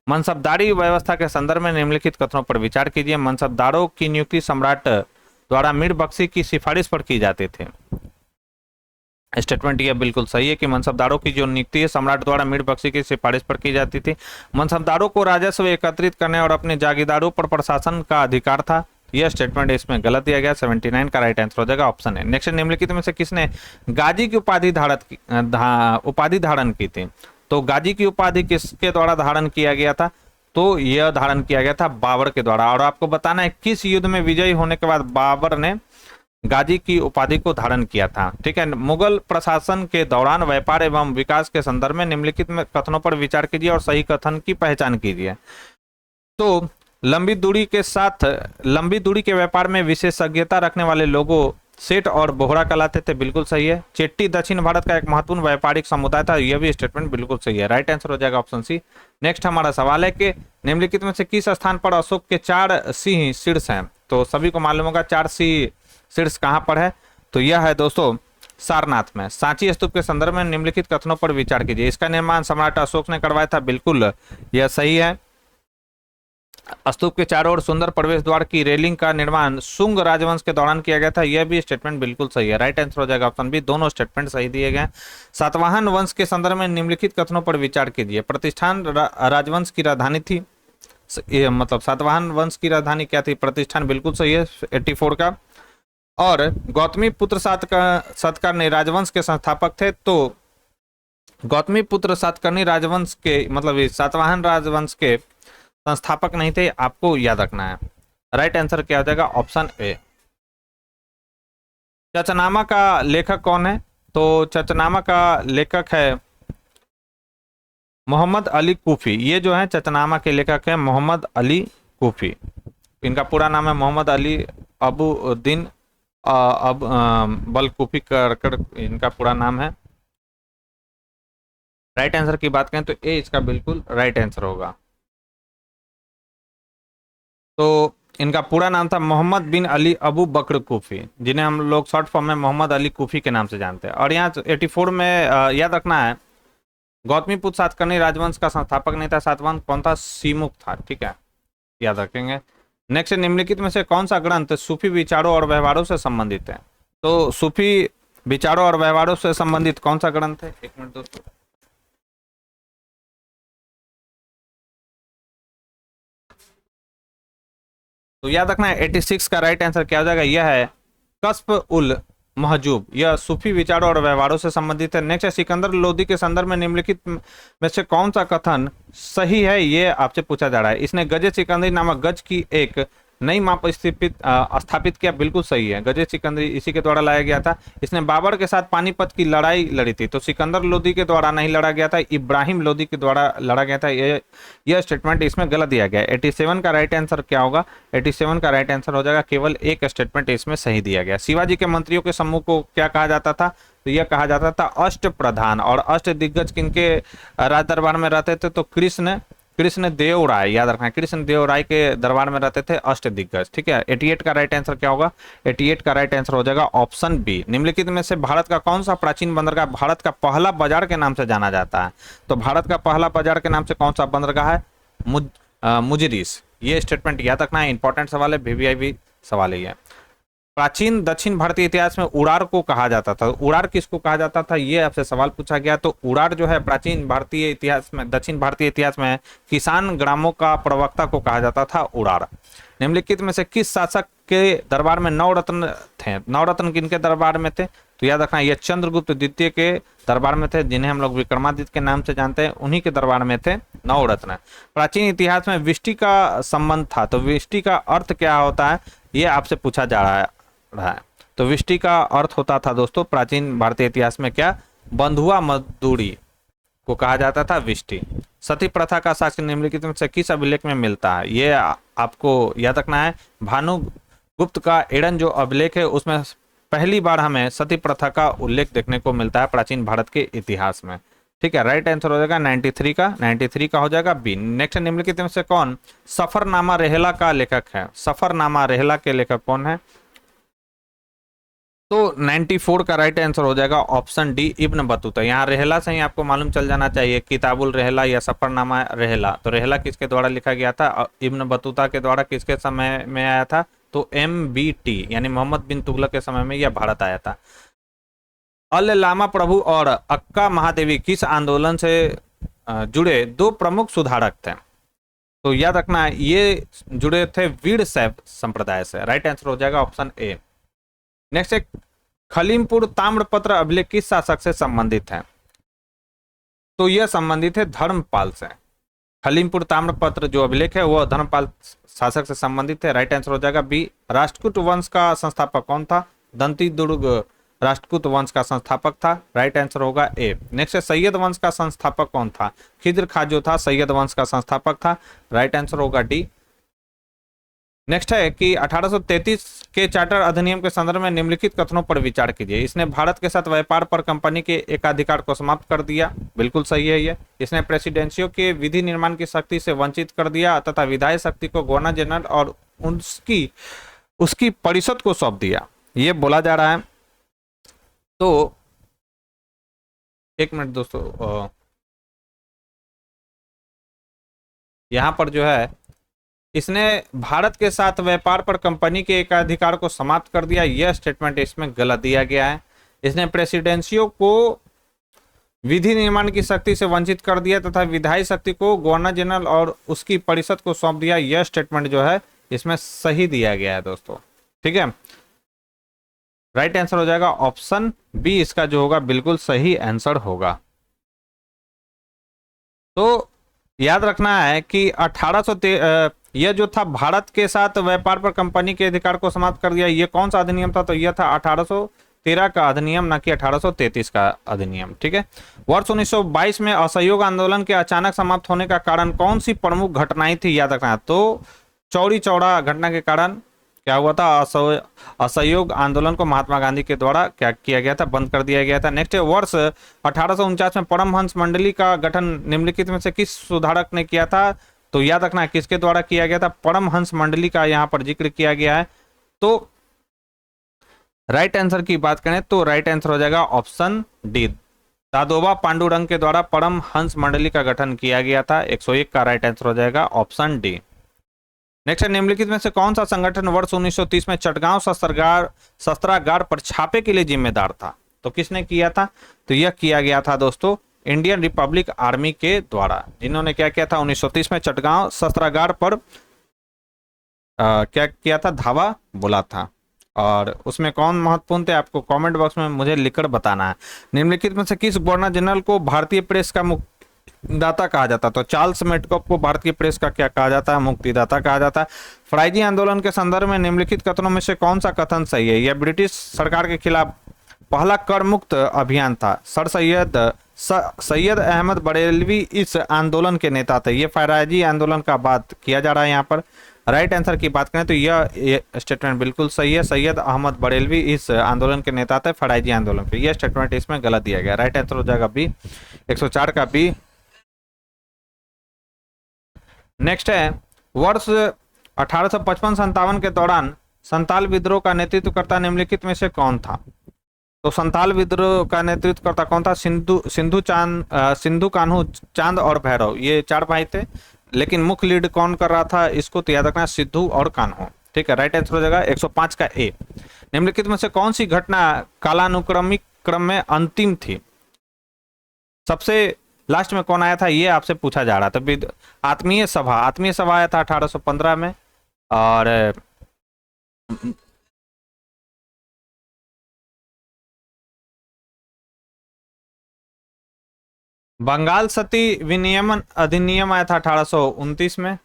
मनसबदारी व्यवस्था के संदर्भ में निम्नलिखित कथनों पर विचार कीजिए। मनसबदारों की नियुक्ति सम्राट द्वारा मीर बख्शी की सिफारिश पर की जाती थी। स्टेटमेंट यह बिल्कुल सही है कि मनसबदारों की जो नियुक्ति है सम्राट द्वारा मीर बख्शी की सिफारिश पर की जाती थी। मनसबदारों को राजस्व एकत्रित करने और अपने जागीरदारों पर प्रशासन का अधिकार था। यह स्टेटमेंट इसमें गलत दिया गया, 79 का राइट आंसर हो जाएगा ऑप्शन है। नेक्स्ट, निम्नलिखित में से किसने गाजी की उपाधि धारण की थी, तो गाजी की उपाधि किसके द्वारा धारण किया गया था, तो यह धारण किया गया था बाबर के द्वारा। और आपको बताना है किस युद्ध में विजयी होने के बाद बाबर ने गाजी की उपाधि को धारण किया था। ठीक है, मुगल प्रशासन के दौरान व्यापार एवं विकास के संदर्भ में निम्नलिखित में कथनों पर विचार कीजिए और सही कथन की पहचान कीजिए। तो लंबी दूरी के व्यापार में विशेषज्ञता रखने वाले लोगों सेठ और बोहरा कहलाते थे, बिल्कुल सही है। चेट्टी दक्षिण भारत का एक महत्वपूर्ण व्यापारिक समुदाय था, यह भी स्टेटमेंट बिल्कुल सही है, राइट आंसर हो जाएगा ऑप्शन सी। नेक्स्ट हमारा सवाल है कि निम्नलिखित में से किस स्थान पर अशोक के 4 सिंह शीर्ष हैं, तो सभी को मालूम होगा 4 सिंह शीर्ष कहां पर है, तो यह है दोस्तों सारनाथ में। सांची स्तूप के संदर्भ में निम्नलिखित कथनों पर विचार कीजिए। इसका निर्माण सम्राट अशोक ने करवाया था, बिल्कुल यह सही है। स्तूप के चारों ओर सुंदर प्रवेश द्वार की रेलिंग का निर्माण शुंग राजवंश के दौरान किया गया था, यह भी स्टेटमेंट बिल्कुल सही है, राइट आंसर हो जाएगा ऑप्शन बी। दोनों स्टेटमेंट सही दिए गए। सातवाहन वंश के संदर्भ में निम्नलिखित कथनों पर विचार कीजिए। प्रतिष्ठान राजवंश की राजधानी थी, मतलब सातवाहन वंश की राजधानी क्या थी, प्रतिष्ठान, बिल्कुल सही है 84 का। और गौतमी पुत्र सातकर्णी राजवंश के संस्थापक थे, तो गौतमी पुत्र सातकर्णी राजवंश के मतलब सातवाहन राजवंश के संस्थापक नहीं थे, आपको याद रखना है। राइट आंसर क्या हो जाएगा ऑप्शन ए। चचनामा का लेखक कौन है, तो चचनामा का लेखक है मोहम्मद अली कूफी। ये जो है चचनामा के लेखक है मोहम्मद अली कूफी। इनका पूरा नाम है मोहम्मद अली अबुद्दीन बलकूफी कर इनका पूरा नाम है। राइट आंसर की बात करें तो ए इसका बिल्कुल राइट आंसर होगा। तो इनका पूरा नाम था मोहम्मद बिन अली अबू बकर कूफी, जिन्हें हम लोग शॉर्ट फॉर्म में मोहम्मद अली कूफी के नाम से जानते हैं। और यहाँ 84 में याद रखना है गौतमीपुत्र सातकर्णी राजवंश का संस्थापक नहीं था, सातवाहन कौन था, सीमुख था। ठीक है, याद रखेंगे। नेक्स्ट, निम्नलिखित में से कौन सा ग्रंथ सूफी विचारों और व्यवहारों से संबंधित है, तो सूफी विचारों और व्यवहारों से संबंधित कौन सा ग्रंथ है, एक मिनट दोस्तों। तो याद रखना है 86 का राइट आंसर क्या हो जाएगा, यह है कस्ब उल महजूब। यह सूफी विचारों और व्यवहारों से संबंधित है। नेक्स्ट है सिकंदर लोदी के संदर्भ में निम्नलिखित में से कौन सा कथन सही है, ये आपसे पूछा जा रहा है। इसने गजे सिकंदरी नामक गज की एक नई माप स्थापित किया, बिल्कुल सही है, गजे सिकंदरी इसी के द्वारा लाया गया था। इसने बाबर के साथ पानीपत की लड़ाई लड़ी थी, तो सिकंदर लोदी के द्वारा नहीं लड़ा गया था, इब्राहिम लोदी के द्वारा लड़ा गया था। यह स्टेटमेंट इसमें गलत दिया गया है। 87 का राइट आंसर क्या होगा, 87 का राइट आंसर हो जाएगा, केवल एक स्टेटमेंट इसमें सही दिया गया। शिवाजी के मंत्रियों के समूह को क्या कहा जाता था, तो यह कहा जाता था अष्ट प्रधान। और अष्ट दिग्गज किनके राज दरबार में रहते थे, तो कृष्ण देव राय, याद रखना, कृष्ण देव राय के दरबार में रहते थे अष्ट दिग्गज। ठीक है, 88 का राइट आंसर क्या होगा, 88 का राइट आंसर हो जाएगा ऑप्शन बी। निम्नलिखित में से भारत का कौन सा प्राचीन बंदरगाह भारत का पहला बाजार के नाम से जाना जाता है, तो भारत का पहला बाजार के नाम से कौन सा बंदरगाह है, मुजरिस। ये स्टेटमेंट याद रखना है, इंपॉर्टेंट सवाल है, वीवीआईपी सवाल ही है। प्राचीन दक्षिण भारतीय इतिहास में उड़ार को कहा जाता था, उड़ार किसको कहा जाता था, ये आपसे सवाल पूछा गया। तो उड़ार जो है प्राचीन भारतीय इतिहास में, दक्षिण भारतीय इतिहास में किसान ग्रामों का प्रवक्ता को कहा जाता था उड़ार। निम्नलिखित में से किस शासक के दरबार में 9 रत्न थे, 9 रत्न किनके दरबार में थे, तो याद रखना ये चंद्रगुप्त द्वितीय के दरबार में थे, जिन्हें हम लोग विक्रमादित्य के नाम से जानते हैं, उन्हीं के दरबार में थे नवरत्न। प्राचीन इतिहास में विष्टि का संबंध था, तो विष्टि का अर्थ क्या होता है ये आपसे पूछा जा रहा है। तो विष्टि का अर्थ होता था दोस्तों प्राचीन भारतीय इतिहास में क्या, बंधुआ मजदूरी को कहा जाता था विष्टि। सती प्रथा का साक्ष्य निम्नलिखित में से किस अभिलेख में मिलता है, ये आपको याद रखना है। भानुगुप्त का एडन जो अभिलेख है उसमें पहली बार हमें सती प्रथा का उल्लेख देखने को मिलता है प्राचीन भारत के इतिहास में। ठीक है, राइट आंसर हो जाएगा 93 का हो जाएगा बी। नेक्स्ट, निम्नलिखित में से कौन सफरनामा रेहला का लेखक है? सफरनामा रेहला के लेखक कौन है? तो 94 का राइट आंसर हो जाएगा ऑप्शन डी इब्न बतूता। यहाँ रेहला से ही आपको मालूम चल जाना चाहिए, किताबुल रेहला या सफरनामा रेहला। तो रेहला किसके द्वारा लिखा गया था? इब्न बतूता के द्वारा। किसके समय में आया था? तो MBT यानी मोहम्मद बिन तुगलक के समय में यह भारत आया था। अल लामा प्रभु और अक्का महादेवी किस आंदोलन से जुड़े दो प्रमुख सुधारक थे? तो याद रखना ये जुड़े थे वीरशैव संप्रदाय से। राइट आंसर हो जाएगा ऑप्शन ए। नेक्स्ट है, खलीमपुर ताम्रपत्र अभिलेख किस शासक से संबंधित है? तो यह संबंधित है धर्मपाल से। खलीमपुर ताम्रपत्र जो अभिलेख है वह धर्मपाल शासक से संबंधित है। राइट आंसर हो जाएगा बी। राष्ट्रकूट वंश का संस्थापक कौन था? दंती दुर्ग राष्ट्रकूट वंश का संस्थापक था। राइट आंसर होगा ए। नेक्स्ट है, सैयद वंश का संस्थापक कौन था? खिद्र खां जो था सैयद वंश का संस्थापक था। राइट आंसर होगा डी। नेक्स्ट है कि 1833 के चार्टर अधिनियम के संदर्भ में निम्नलिखित कथनों पर विचार कीजिए। इसने भारत के साथ व्यापार पर कंपनी के एकाधिकार को समाप्त कर दिया, बिल्कुल सही है ये। इसने प्रेसिडेंसियों के विधि निर्माण की शक्ति से वंचित कर दिया तथा विधायी शक्ति को गवर्नर जनरल और उसकी परिषद को सौंप दिया, ये बोला जा रहा है। तो एक मिनट दोस्तों, यहां पर जो है इसने भारत के साथ व्यापार पर कंपनी के एकाधिकार को समाप्त कर दिया, यह स्टेटमेंट इसमें गलत दिया गया है। इसने प्रेसिडेंसियों को विधि निर्माण की शक्ति से वंचित कर दिया तथा विधायी शक्ति को गवर्नर जनरल और उसकी परिषद को सौंप दिया, यह स्टेटमेंट जो है इसमें सही दिया गया है दोस्तों। ठीक है, राइट आंसर हो जाएगा ऑप्शन बी, इसका जो होगा बिल्कुल सही आंसर होगा। तो याद रखना है कि 1800 यह जो था भारत के साथ व्यापार पर कंपनी के अधिकार को समाप्त कर दिया, यह कौन सा अधिनियम था? तो यह था 1813 का अधिनियम, ना कि 1833 का अधिनियम। ठीक है, वर्ष 1922 में असहयोग आंदोलन के अचानक समाप्त होने का कारण कौन सी प्रमुख घटनाएं थी? याद रखना है। तो चौरी चौड़ा घटना के कारण क्या हुआ था? असहयोग आंदोलन को महात्मा गांधी के द्वारा क्या किया गया था? बंद कर दिया गया था। नेक्स्ट है, वर्ष 1849 में परमहंस मंडली का गठन निम्नलिखित में से किस सुधारक ने किया था? तो याद रखना किसके द्वारा किया गया था? परमहंस मंडली का यहाँ पर जिक्र किया गया है। तो राइट आंसर की बात करें तो राइट आंसर हो जाएगा ऑप्शन डी, दादोबा पांडुरंग के द्वारा परमहंस मंडली का गठन किया गया था। 101 का राइट आंसर हो जाएगा ऑप्शन डी। नेक्स्ट, निम्नलिखित में से कौन सा संगठन वर्ष 1930 में चटगांव शस्त्रागार पर छापे के लिए जिम्मेदार था? तो किसने किया था? तो यह किया गया था दोस्तों इंडियन रिपब्लिक आर्मी के द्वारा, जिन्होंने क्या किया था 1930 में चटगांव शस्त्रागार पर क्या किया था? धावा बोला था। और उसमें कौन महत्वपूर्ण थे आपको कमेंट बॉक्स में मुझे लिखकर बताना है। निम्नलिखित में से किस गवर्नर जनरल को भारतीय प्रेस का मुक्तिदाता कहा जाता है? तो चार्ल्स मेडकॉक को भारतीय प्रेस का क्या कहा जाता है? मुक्तिदाता कहा जाता है। फराइजी आंदोलन के संदर्भ में निम्नलिखित कथनों में से कौन सा कथन सही है? यह ब्रिटिश सरकार के खिलाफ पहला कर मुक्त अभियान था। सर सैयद अहमद बरेलवी इस आंदोलन के नेता थे। ये फराइजी आंदोलन का बात किया जा रहा है यहाँ पर। राइट आंसर की बात करें तो यह स्टेटमेंट बिल्कुल सही है, सैयद अहमद बरेलवी इस आंदोलन के नेता थे फराइजी आंदोलन के। यह स्टेटमेंट इसमें गलत दिया गया। राइट आंसर हो जाएगा बी, 104 का बी। नेक्स्ट है, वर्ष 1855-57 के दौरान संताल विद्रोह का नेतृत्वकर्ता निम्नलिखित में से कौन था? तो संताल विद्रोह का नेतृत्वकर्ता कौन था? सिंधु कान्हू चांद और भैरव, ये 4 भाई थे, लेकिन मुख्य लीड कौन कर रहा था इसको? तो याद रखना सिद्धू और कान्हू। ठीक है, राइट आंसर हो जाएगा 105 का ए। निम्नलिखित में से कौन सी घटना कालानुक्रमिक क्रम में अंतिम थी? सबसे लास्ट में कौन आया था ये आपसे पूछा जा रहा था। आत्मीय सभा आया था 1815 में, और बंगाल सती विनियमन अधिनियम आया था 1829 में।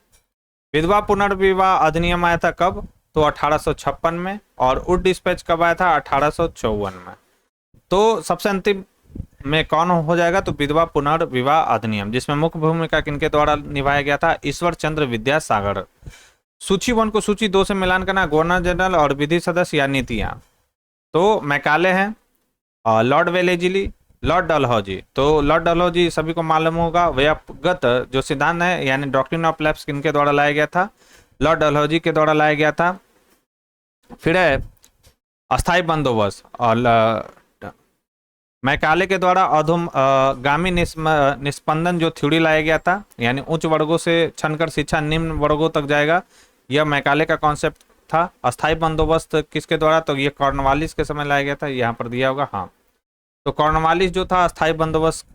विधवा पुनर्विवाह अधिनियम आया था कब? तो 1856 में। और उड डिस्पैच कब आया था? 1854 में। तो सबसे अंतिम में कौन हो जाएगा? तो विधवा पुनर्विवाह अधिनियम, जिसमें मुख्य भूमिका किनके द्वारा निभाया गया था? ईश्वर चंद्र विद्यासागर। सूची 1 को सूची 2 से मिलान करना, गवर्नर जनरल और विधि सदस्य या नीतियां। तो मैकाले हैं, लॉर्ड वेलेजली, लॉर्ड डलहौजी। तो लॉर्ड डलहौजी सभी को मालूम होगा, व्यक्तिगत जो सिद्धांत है यानी डॉक्ट्रिन ऑफ लैप्स किनके द्वारा लाया गया था? लॉर्ड डलहौजी के द्वारा लाया गया था। फिर है अस्थाई बंदोबस्त, और मैकाले के द्वारा अधोगामी निस्पंदन जो थ्योरी लाया गया था, यानी उच्च वर्गों से छनकर शिक्षा निम्न वर्गों तक जाएगा, यह मैकाले का कॉन्सेप्ट था। अस्थाई बंदोबस्त किसके द्वारा? तो ये कॉर्नवालिस के समय लाया गया था, यहाँ पर दिया होगा, हाँ। तो कॉर्नवालिस जो था अस्थाई बंदोबस्त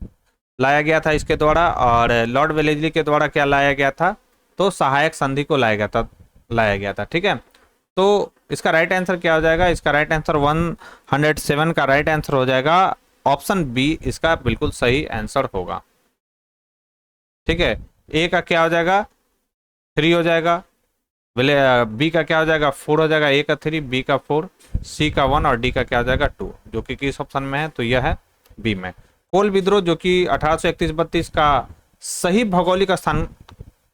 लाया गया था इसके द्वारा। और लॉर्ड वेलेजली के द्वारा क्या लाया गया था? तो सहायक संधि को लाया गया था, ठीक है। तो इसका राइट आंसर क्या हो जाएगा? इसका राइट आंसर 107 का राइट आंसर हो जाएगा ऑप्शन बी, इसका बिल्कुल सही आंसर होगा, ठीक है। ए का क्या हो जाएगा? 3 हो जाएगा। बी का क्या हो जाएगा? 4 हो जाएगा। ए का 3, बी का 4, सी का 1 और डी का क्या हो जाएगा? 2, जो कि किस ऑप्शन में है? तो यह है बी में। कोल विद्रोह जो कि 1831-32 का सही भौगोलिक स्थान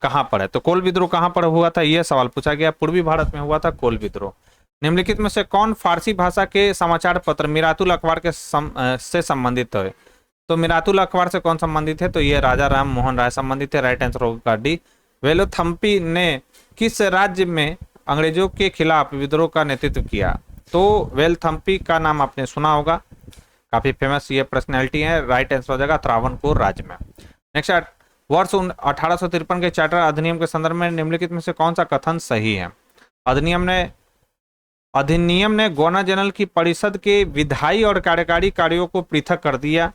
कहां पर है? तो कोल विद्रोह कहां पर हुआ था, यह सवाल पूछा गया। पूर्वी भारत में हुआ था कोल विद्रोह। निम्नलिखित में से कौन फारसी भाषा के समाचार पत्र मिरातुल अखबार के से संबंधित है? तो मिरातुल अखबार से कौन संबंधित है? तो ये राजा राम मोहन राय संबंधित है। राइट आंसर होगा डी। वेलुथम्पी ने किस राज्य में अंग्रेजों के खिलाफ विद्रोह का नेतृत्व किया? तो वेलथम्पी का नाम आपने सुना होगा, काफी फेमस ये पर्सनैलिटी है। राइट आंसर हो जाएगा त्रावणकोर राज्य में। नेक्स्ट, वर्ष 1853 के चार्टर अधिनियम के संदर्भ में निम्नलिखित में से कौन सा कथन सही है? अधिनियम ने गवर्नर जनरल की परिषद के विधायी और कार्यकारी कार्यों को पृथक कर दिया,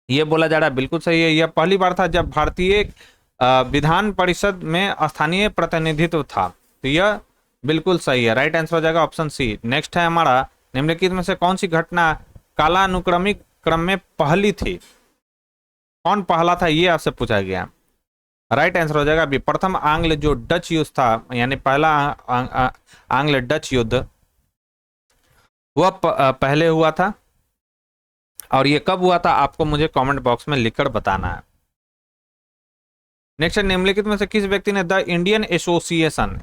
यह बोला जा रहा है, बिल्कुल सही है। यह पहली बार था जब भारतीय विधान परिषद में स्थानीय प्रतिनिधित्व था, तो यह बिल्कुल सही है। राइट आंसर हो जाएगा ऑप्शन सी। नेक्स्ट है हमारा, निम्नलिखित में से कौन सी घटना कालानुक्रमिक क्रम में पहली थी? कौन पहला था, ये आपसे पूछा गया। राइट आंसर हो जाएगा अभी प्रथम आंग्ल जो डच युद्ध था, यानी पहला आंग्ल डच युद्ध, वह पहले हुआ था। और ये कब हुआ था आपको मुझे कमेंट बॉक्स में लिखकर बताना है। नेक्स्ट, निम्नलिखित में से किस व्यक्ति ने द इंडियन एसोसिएशन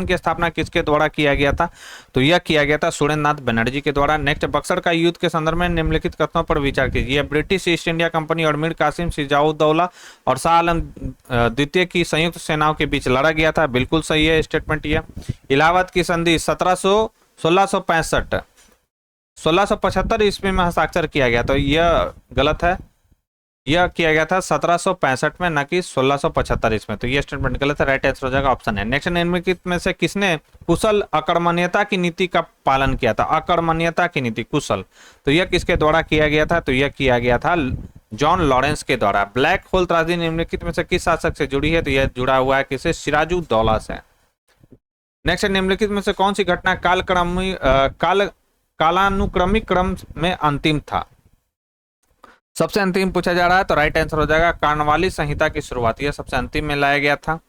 की स्थापना किसके द्वारा किया गया था? तो यह किया गया था सुरेंद्रनाथ बनर्जी के द्वारा। नेक्स्ट, बक्सर का युद्ध के संदर्भ में निम्नलिखित कथनों पर विचार कीजिए। ब्रिटिश ईस्ट इंडिया कंपनी और मीर कासिम सिराजुद्दौला और शाह आलम द्वितीय की संयुक्त सेनाओं के बीच लड़ा गया था, बिल्कुल सही है स्टेटमेंट यह। इलाहाबाद की संधि 1675 ईस्वी में हस्ताक्षर किया गया, तो यह गलत है। यह किया गया था 1765 में, न कि 1675 इसमें, तो यह स्टेटमेंट गलत है। राइट आंसर हो जाएगा ऑप्शन है। नेक्स्ट, निम्नलिखित में से किसने कुशल अकर्मण्यता की नीति का पालन किया था? अकर्मण्यता की नीति, कुशल, तो यह किसके द्वारा किया गया था? तो यह किया गया था जॉन लॉरेंस के द्वारा। ब्लैक होल त्रासदी निम्नलिखित में से किस शासक से जुड़ी है? तो यह जुड़ा हुआ है किससे? सिराजुद्दौला से। नेक्स्ट, निम्नलिखित में से कौन सी घटना कालानुक्रमिक क्रम में अंतिम था? सबसे अंतिम पूछा जा रहा है, तो राइट आंसर हो जाएगा कार्नवाली संहिता की शुरुआत, यह सबसे अंतिम में लाया गया था।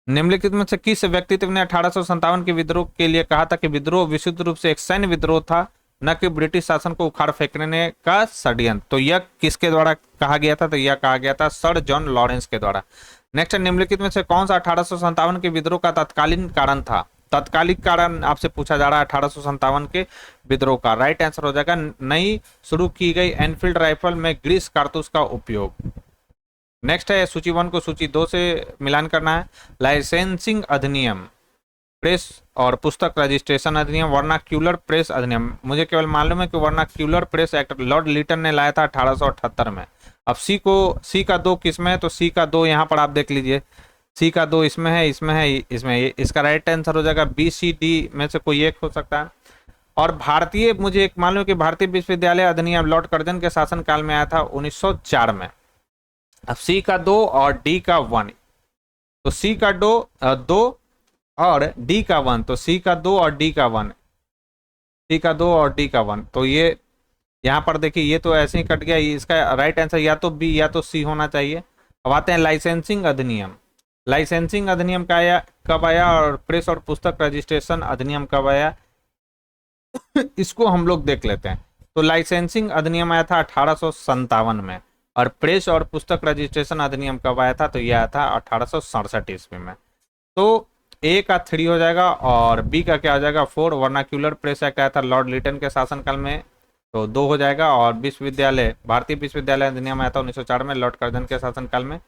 निम्नलिखित में से किस व्यक्तित्व ने 1857 के विद्रोह के लिए कहा था कि विद्रोह विशुद्ध रूप से एक सैन्य विद्रोह था, न कि ब्रिटिश शासन को उखाड़ फेंकने का षड्यंत्र? तो यह किसके द्वारा कहा गया था? तो यह कहा गया था सर जॉन लॉरेंस के द्वारा। नेक्स्ट, निम्नलिखित में से कौन सा 1857 के विद्रोह का तत्कालीन कारण था? तत्कालिक कारण आपसे पूछा जा रहा है 1857 के विद्रोह का। राइट आंसर हो जाएगा नई शुरू की गई एनफील्ड राइफल में ग्रीस कारतूस का उपयोग। नेक्स्ट है, सूची 1 को सूची 2 से मिलान करना है। लाइसेंसिंग अधिनियम, प्रेस और पुस्तक रजिस्ट्रेशन अधिनियम, वर्नाक्यूलर प्रेस अधिनियम। मुझे केवल मालूम है कि Vernacular Press Act Lord Lytton ने लाया था 1878 में। अब सी का 2 किसमें है? तो सी का 2 यहाँ पर आप देख लीजिए, सी का 2 इसमें है, इसमें है, इसमें। इसका राइट आंसर हो जाएगा बी, सी, डी में से कोई एक हो सकता है। और भारतीय, मुझे एक मालूम है कि भारतीय विश्वविद्यालय अधिनियम लॉर्ड कर्जन के शासनकाल में आया था 1904 में। अब सी का 2 और डी का 1, तो सी का 2 और डी का 1, तो सी का 2 और डी का 1, सी का 2 और डी का 1, तो ये यहाँ पर देखिए ये तो ऐसे ही कट गया, इसका राइट आंसर या तो बी या तो सी होना चाहिए। अब आते हैं लाइसेंसिंग अधिनियम। लाइसेंसिंग अधिनियम का आया कब आया और प्रेस और पुस्तक रजिस्ट्रेशन अधिनियम कब आया, इसको हम लोग देख लेते हैं। तो लाइसेंसिंग अधिनियम आया था 1857 में, और प्रेस और पुस्तक रजिस्ट्रेशन अधिनियम कब आया था, तो यह आया था 1867 ईस्वी में। तो ए का 3 हो जाएगा और बी का क्या हो जाएगा 4। वर्नाक्यूलर प्रेस एक्ट आया था लॉर्ड लिटन के शासनकाल में, तो 2 हो जाएगा। और विश्वविद्यालय भारतीय विश्वविद्यालय अधिनियम आया था 1904 में लॉर्ड कर्जन के शासनकाल में,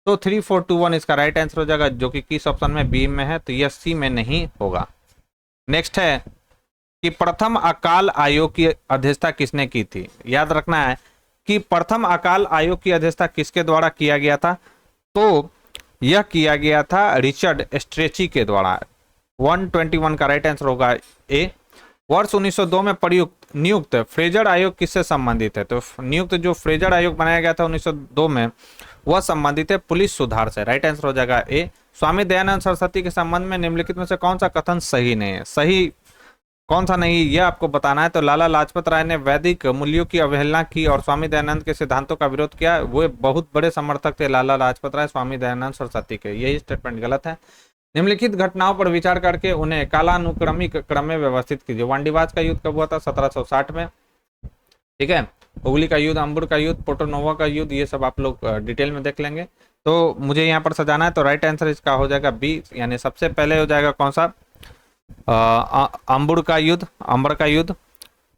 तो 3, 4, 2, 1 इसका राइट आंसर हो जाएगा, जो कि किस ऑप्शन में बी में है, तो यह सी में नहीं होगा। नेक्स्ट है कि प्रथम अकाल आयोग की अध्यक्षता किसने की थी। याद रखना है कि प्रथम अकाल आयोग की अध्यक्षता किसके द्वारा किया गया था, तो यह किया गया था रिचर्ड स्ट्रेची के द्वारा। 121 का राइट आंसर होगा ए। वर्ष 1902 में प्रयुक्त नियुक्त फ्रेजर आयोग किससे संबंधित है, तो नियुक्त जो फ्रेजर आयोग बनाया गया था 1902 में वह संबंधित है पुलिस सुधार से। राइट आंसर हो जाएगा ए। स्वामी दयानंद सरस्वती के संबंध में निम्नलिखित में से कौन सा कथन सही नहीं है, सही कौन सा नहीं यह आपको बताना है। तो लाला लाजपत राय ने वैदिक मूल्यों की अवहेलना की और स्वामी दयानंद के सिद्धांतों का विरोध किया। वो बहुत बड़े समर्थक थे लाला लाजपत राय स्वामी दयानंद सरस्वती के, यही स्टेटमेंट गलत है। निम्नलिखित घटनाओं पर विचार करके उन्हें कालानुक्रमिक क्रम में व्यवस्थित कीजिए। वांडीवास का युद्ध कब हुआ था, 1760 में। ठीक है, हुगली का युद्ध, अंबुर का युद्ध, पोर्टोनोवा का युद्ध, ये सब आप लोग डिटेल में देख लेंगे। तो मुझे यहाँ पर सजाना है, तो राइट आंसर इसका हो जाएगा बी, यानी सबसे पहले हो जाएगा कौन सा, अंबुर का युद्ध, अंबर का युद्ध,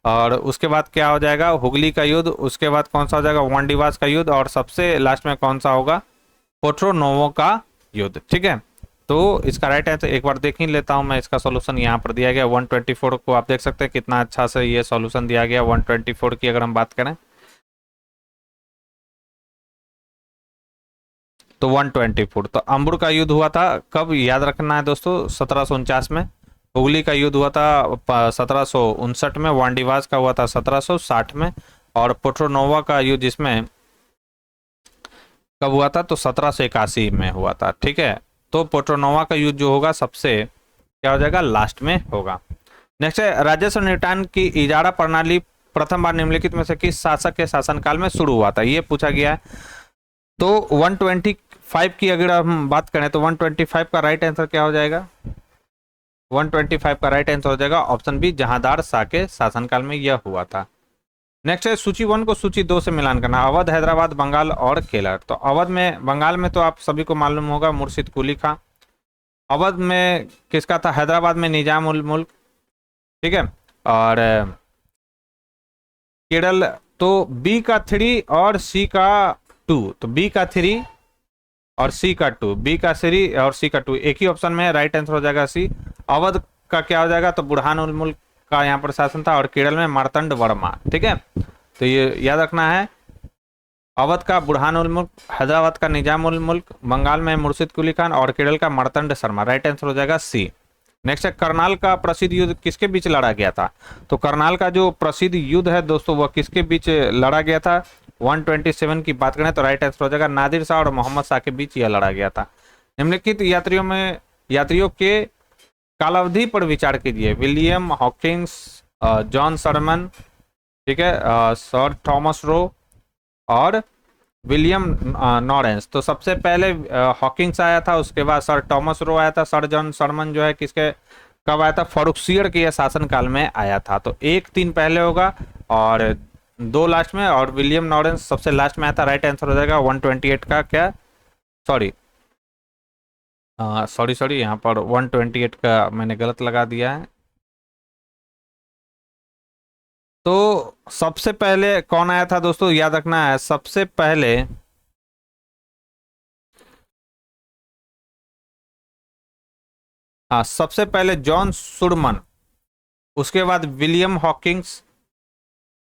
और उसके बाद क्या हो जाएगा हुगली का युद्ध, उसके बाद कौन सा हो जाएगा वांडीवास का युद्ध, और सबसे लास्ट में कौन सा होगा पोर्टोनोवो का युद्ध। ठीक है, तो इसका राइट आंसर एक बार देख ही लेता हूं मैं। इसका सॉल्यूशन यहाँ पर दिया गया 124 को, आप देख सकते हैं कितना अच्छा से ये सॉल्यूशन दिया गया 124 की। अगर हम बात करें तो 124, तो अंबुर का युद्ध हुआ था कब, याद रखना है दोस्तों, 1749 में। हुगली का युद्ध हुआ था 1759 में, वांडीवास का हुआ था 1760 में, और पोर्टोनोवा का युद्ध जिसमें कब हुआ था, तो 1781 में हुआ था। ठीक है, तो पोर्टोनोवा का युद्ध जो होगा सबसे क्या हो जाएगा लास्ट में होगा। नेक्स्ट है राजस्व निपटान की इजारा प्रणाली प्रथम बार निम्नलिखित में से किस शासक के शासनकाल में शुरू हुआ था, ये पूछा गया है। तो 125 की अगर हम बात करें तो 125 का राइट आंसर क्या हो जाएगा, 125 का राइट आंसर हो जाएगा ऑप्शन बी, जहांदार शाह के शासनकाल में यह हुआ था। नेक्स्ट है सूची 1 को सूची 2 से मिलान करना। अवध, हैदराबाद, बंगाल और केरल। तो अवध में, बंगाल में तो आप सभी को मालूम होगा मुर्शिद कुली खां। अवध में किसका था, हैदराबाद में निजाम उल मुल्क। ठीक है, और केरल तो बी का 3 और सी का 2, तो बी का 3 और सी का 2, बी का 3 और सी का 2 एक ही ऑप्शन में, राइट आंसर हो जाएगा सी। अवध का क्या हो जाएगा, तो बुरहान उल मुल्क का यहाँ पर शासन था, और केरल में मार्तंड वर्मा। ठीक है, तो ये याद रखना है, अवध का बुरहान उल मुल्क, हैदराबाद का निजाम उल मुल्क, बंगाल में मुर्शिद कुली खान, और केरल का मार्तंड शर्मा। राइट आंसर हो जाएगा सी। नेक्स्ट है करनाल का प्रसिद्ध युद्ध किसके बीच लड़ा गया था। तो करनाल का जो प्रसिद्ध युद्ध है दोस्तों वह किसके बीच लड़ा गया था, 127 की बात करें तो राइट आंसर हो जाएगा नादिर शाह और मोहम्मद शाह के बीच यह लड़ा गया था। निम्नलिखित यात्रियों के कालावधि पर विचार कीजिए। विलियम हॉकिंस, जॉन सरमन, ठीक है, सर थॉमस रो और विलियम नॉरेंस। तो सबसे पहले हॉकिंस आया था, उसके बाद सर थॉमस रो आया था, सर जॉन सरमन जो है किसके कब आया था, फारूकसियर के शासनकाल में आया था। तो 1-3 पहले होगा और 2 लास्ट में, और विलियम नॉरेंस सबसे लास्ट में आया था। राइट आंसर हो जाएगा 128 का क्या, सॉरी यहाँ पर 128 का मैंने गलत लगा दिया है। तो सबसे पहले कौन आया था दोस्तों, याद रखना है, सबसे पहले सबसे पहले जॉन सुरमन, उसके बाद विलियम हॉकिंस,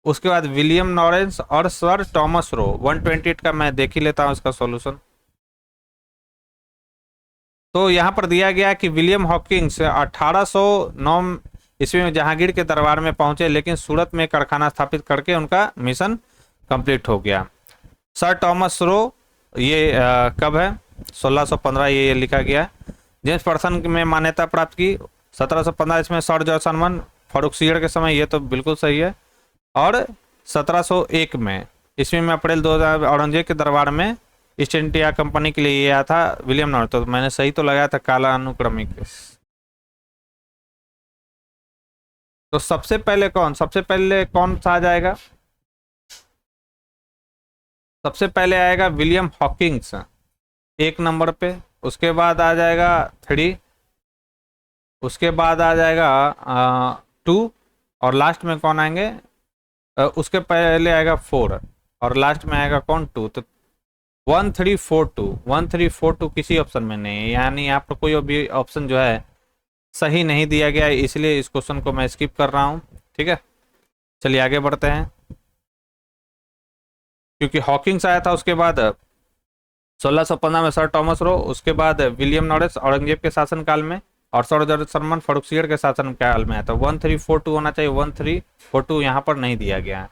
उसके बाद विलियम नॉरेंस और सर थॉमस रो। 128 का मैं देख ही लेता हूं इसका सॉल्यूशन। तो यहां पर दिया गया कि विलियम हॉकिंस 1809 ईस्वी में जहांगीर के दरबार में पहुंचे, लेकिन सूरत में कारखाना स्थापित करके उनका मिशन कंप्लीट हो गया। सर थॉमस रो ये कब है, 1615 ये लिखा गया। जेम्स पर्सन में मान्यता प्राप्त की 1715 इसमें सर जॉन सरमन, फारूकसियर के समय, ये तो बिल्कुल सही है। और 1701 में, ईस्वी में अप्रैल 2000 औरंगजेब के दरबार में ईस्ट इंडिया कंपनी के लिए ये आया था विलियम नॉर्थ। तो मैंने सही तो लगाया था, काला अनुक्रमिक। तो सबसे पहले कौन सा आ जाएगा? सबसे पहले आएगा विलियम हॉकिंग्स 1 नंबर पे, उसके बाद आ जाएगा 3, उसके बाद आ जाएगा 2, और लास्ट में कौन आएंगे? उसके पहले आएगा 4 और लास्ट में आएगा कौन? 2। तो 1342 किसी ऑप्शन में नहीं है, यानी यहाँ पर कोई भी ऑप्शन जो है सही नहीं दिया गया है, इसलिए इस क्वेश्चन को मैं स्किप कर रहा हूँ। ठीक है, चलिए आगे बढ़ते हैं। क्योंकि हॉकिंग्स आया था उसके बाद 1615 में सर टॉमस रो, उसके बाद विलियम नॉरिस औरंगजेब के शासनकाल में, और सर जॉर्ज सरमन फर्रुखसिंह के शासनकाल में है। तो 1342 होना चाहिए, 1342 यहाँ पर नहीं दिया गया है।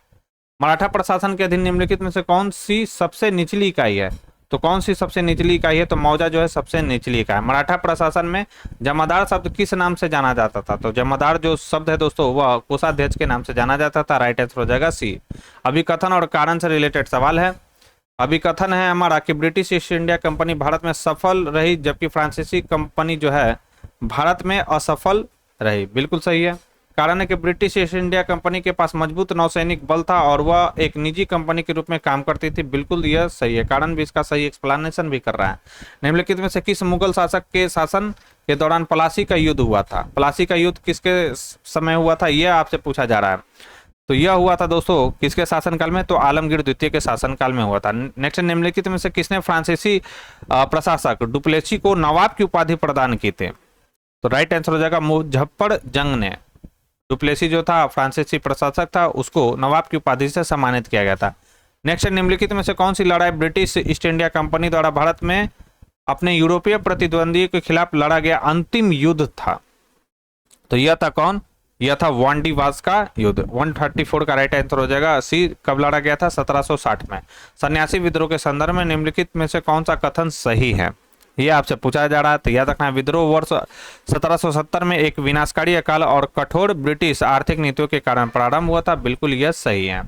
मराठा प्रशासन के अधीन निम्नलिखित में से कौन सी सबसे निचली इकाई है? तो कौन सी सबसे निचली इकाई है? तो मौजा जो है सबसे निचली इकाई। मराठा प्रशासन में जमादार शब्द किस नाम से जाना जाता था? तो जमादार जो शब्द है दोस्तों वह कोषाध्यक्ष के नाम से जाना जाता था। राइट आंसर हो जाएगा सी। अभिकथन और कारण से रिलेटेड सवाल है। अभिकथन है हमारा कि British east India company Bharat में सफल रही, जबकि फ्रांसीसी कंपनी जो है भारत में असफल रही। बिल्कुल सही है। कारण है कि ब्रिटिश ईस्ट इंडिया कंपनी के पास मजबूत नौसैनिक बल था और वह एक निजी कंपनी के रूप में काम करती थी। बिल्कुल यह सही है, कारण भी इसका सही एक्सप्लेनेशन भी कर रहा है। निम्नलिखित में से किस मुगल शासक के शासन के दौरान प्लासी का युद्ध हुआ था? प्लासी का युद्ध किसके समय हुआ था, यह आपसे पूछा जा रहा है। तो यह हुआ था दोस्तों किसके शासनकाल में? तो आलमगीर द्वितीय के शासनकाल में हुआ था। नेक्स्ट, निम्नलिखित में से किसने फ्रांसीसी प्रशासक डुप्लेसी को नवाब की उपाधि प्रदान की थी? तो राइट आंसर हो जाएगा मुजफ्फरजंग ने। डुप्लेसी जो था फ्रांसीसी प्रशासक था, उसको नवाब की उपाधि से सम्मानित किया गया था। नेक्स्ट, निम्नलिखित में से कौन सी लड़ाई ब्रिटिश ईस्ट इंडिया कंपनी द्वारा भारत में अपने यूरोपीय प्रतिद्वंदी के खिलाफ लड़ा गया अंतिम युद्ध था? तो यह था कौन? यह था वांडीवास का युद्ध। 134 का राइट आंसर हो जाएगा सी। कब लड़ा गया था? 1760 में। सन्यासी विद्रोह के संदर्भ में निम्नलिखित में से कौन सा कथन सही है, यह आपसे पूछा जा रहा है। तो याद रखना, विद्रोह वर्ष 1770 में एक विनाशकारी अकाल और कठोर ब्रिटिश आर्थिक नीतियों के कारण प्रारंभ हुआ था। बिल्कुल यह सही है।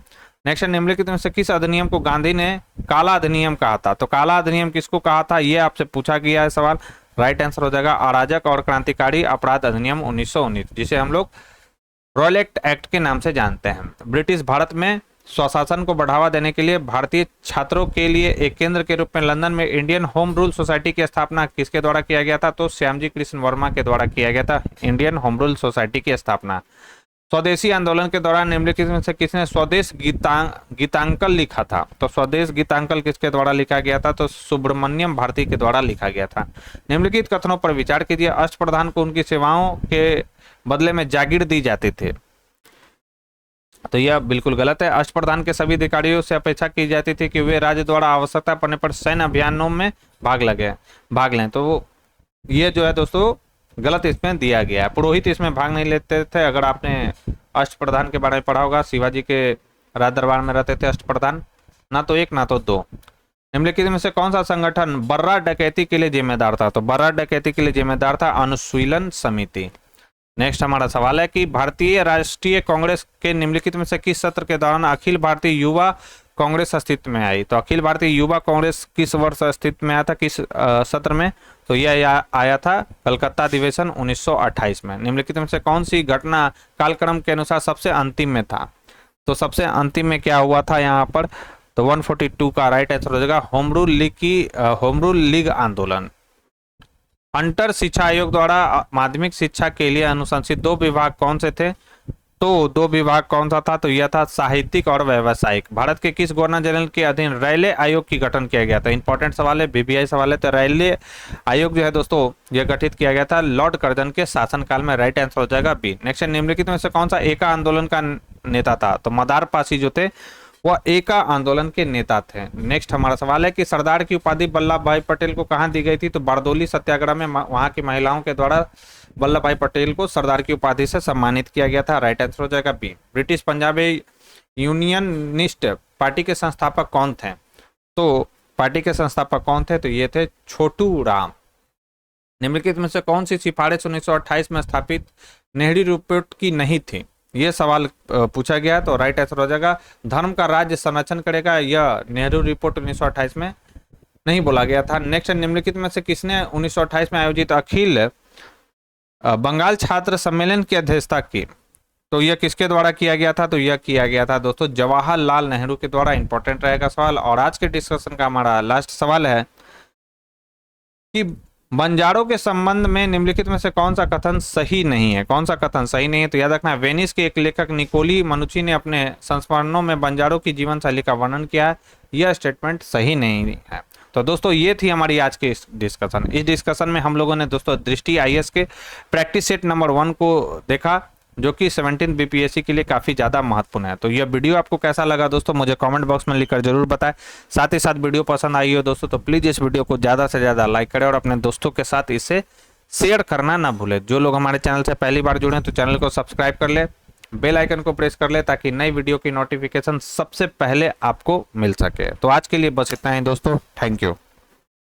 नेक्स्ट, निम्नलिखित में से किस अधिनियम को गांधी ने काला अधिनियम कहा था? तो काला अधिनियम किसको कहा था, यह आपसे पूछा गया है सवाल। राइट आंसर हो जाएगा अराजक और क्रांतिकारी अपराध अधिनियम 1919, जिसे हम लोग रॉयलेट एक्ट के नाम से जानते हैं। ब्रिटिश भारत में स्वशासन को बढ़ावा देने के लिए भारतीय छात्रों के लिए एक केंद्र के रूप में लंदन में इंडियन होम रूल सोसाइटी की स्थापना किसके द्वारा किया गया था? तो श्यामजी कृष्ण वर्मा के द्वारा किया गया था इंडियन होम रूल सोसाइटी की स्थापना। स्वदेशी आंदोलन के दौरान निम्नलिखित में से किसने स्वदेश गीतांकल लिखा था? तो स्वदेश गीतांकल किसके द्वारा लिखा गया था? तो सुब्रमण्यम भारती के द्वारा लिखा गया था। निम्नलिखित कथनों पर विचार कीजिए। अष्टप्रधान को उनकी सेवाओं के बदले में जागीर दी जाती थी। तो यह बिल्कुल गलत है। अष्टप्रधान के सभी अधिकारियों से अपेक्षा की जाती थी कि वे राज्य द्वारा आवश्यकता पड़ने पर सैन्य अभियानों में भाग लें। तो ये जो है दोस्तों गलत इसमें दिया गया है। पुरोहित इसमें भाग नहीं लेते थे। अगर आपने अष्टप्रधान के बारे में पढ़ा होगा, शिवाजी के राज दरबार में रहते थे अष्टप्रधान, ना तो एक ना तो दो। निम्नलिखित में से कौन सा संगठन बर्रा डकैती के लिए जिम्मेदार था? तो बर्रा डकैती के लिए जिम्मेदार था अनुशीलन समिति। नेक्स्ट हमारा सवाल है कि भारतीय राष्ट्रीय कांग्रेस के निम्नलिखित में से किस सत्र के दौरान अखिल भारतीय युवा कांग्रेस अस्तित्व में आई? तो अखिल भारतीय युवा कांग्रेस किस वर्ष अस्तित्व में आया था, किस सत्र में? तो यह आया था कलकत्ता अधिवेशन 1928 में। निम्नलिखित में से कौन सी घटना कालक्रम के अनुसार सबसे अंतिम में था? तो सबसे अंतिम में क्या हुआ था यहाँ पर? तो 142 का राइट आंसर हो जाएगा होम रूल लीग आंदोलन। अंतर शिक्षा आयोग द्वारा माध्यमिक शिक्षा के लिए अनुशंसित 2 विभाग कौन से थे? तो 2 विभाग कौन सा था? तो यह था साहित्यिक और व्यावसायिक। भारत के किस गवर्नर जनरल के अधीन रैले आयोग की गठन किया गया था? इंपॉर्टेंट सवाल है, बीबीआई सवाल है। तो रैले आयोग जो है दोस्तों यह गठित किया गया था लॉर्ड कर्जन के शासनकाल में। राइट आंसर हो जाएगा बी। नेक्स्ट, निम्नलिखित में से कौन सा एका आंदोलन का नेता था? तो मदार पासी जो थे वह एका आंदोलन के नेता थे। नेक्स्ट हमारा सवाल है कि सरदार की उपाधि वल्लभ भाई पटेल को कहां दी गई थी? तो बारदोली सत्याग्रह में वहां की महिलाओं के द्वारा वल्लभ भाई पटेल को सरदार की उपाधि से सम्मानित किया गया था। राइट आंसर हो जाएगा B. British Punjabi Unionist Party के संस्थापक कौन थे? तो पार्टी के संस्थापक कौन थे? तो ये थे छोटू राम। निम्नलिखित में से कौन सी सिफारिश 1928 में स्थापित नेहरू रिपोर्ट की नहीं थी? ये सवाल पूछा गया, तो राइट आंसर हो जाएगा धर्म का राज्य संरक्षण करेगा। यह नेहरू रिपोर्ट 1928 में नहीं बोला गया था। नेक्स्ट, निम्नलिखित में से किसने 1928 में आयोजित अखिल बंगाल छात्र सम्मेलन की अध्यक्षता की? तो यह किसके द्वारा किया गया था? तो यह किया गया था दोस्तों जवाहरलाल नेहरू के द्वारा। इंपॉर्टेंट रहेगा सवाल। और आज के डिस्कशन का हमारा लास्ट सवाल है कि बंजारों के संबंध में निम्नलिखित में से कौन सा कथन सही नहीं है? कौन सा कथन सही नहीं है? तो याद रखना, वेनिस के एक लेखक निकोली मनुची ने अपने संस्मरणों में बंजारों की जीवन शैली का वर्णन किया है। यह स्टेटमेंट सही नहीं है। तो दोस्तों ये थी हमारी आज की डिस्कशन। इस डिस्कशन में हम लोगों ने दोस्तों दृष्टि आईएएस के प्रैक्टिस सेट नंबर 1 को देखा, जो कि 17 बीपीएससी के लिए काफ़ी ज़्यादा महत्वपूर्ण है। तो यह वीडियो आपको कैसा लगा दोस्तों, मुझे कमेंट बॉक्स में लिखकर जरूर बताएं। साथ ही साथ वीडियो पसंद आई हो दोस्तों तो प्लीज़ इस वीडियो को ज़्यादा से ज़्यादा लाइक करें और अपने दोस्तों के साथ इसे शेयर करना ना भूलें। जो लोग हमारे चैनल से पहली बार जुड़े हैं तो चैनल को सब्सक्राइब कर ले, बेल आइकन को प्रेस कर ले, ताकि नई वीडियो की नोटिफिकेशन सबसे पहले आपको मिल सके। तो आज के लिए बस इतना ही दोस्तों, थैंक यू।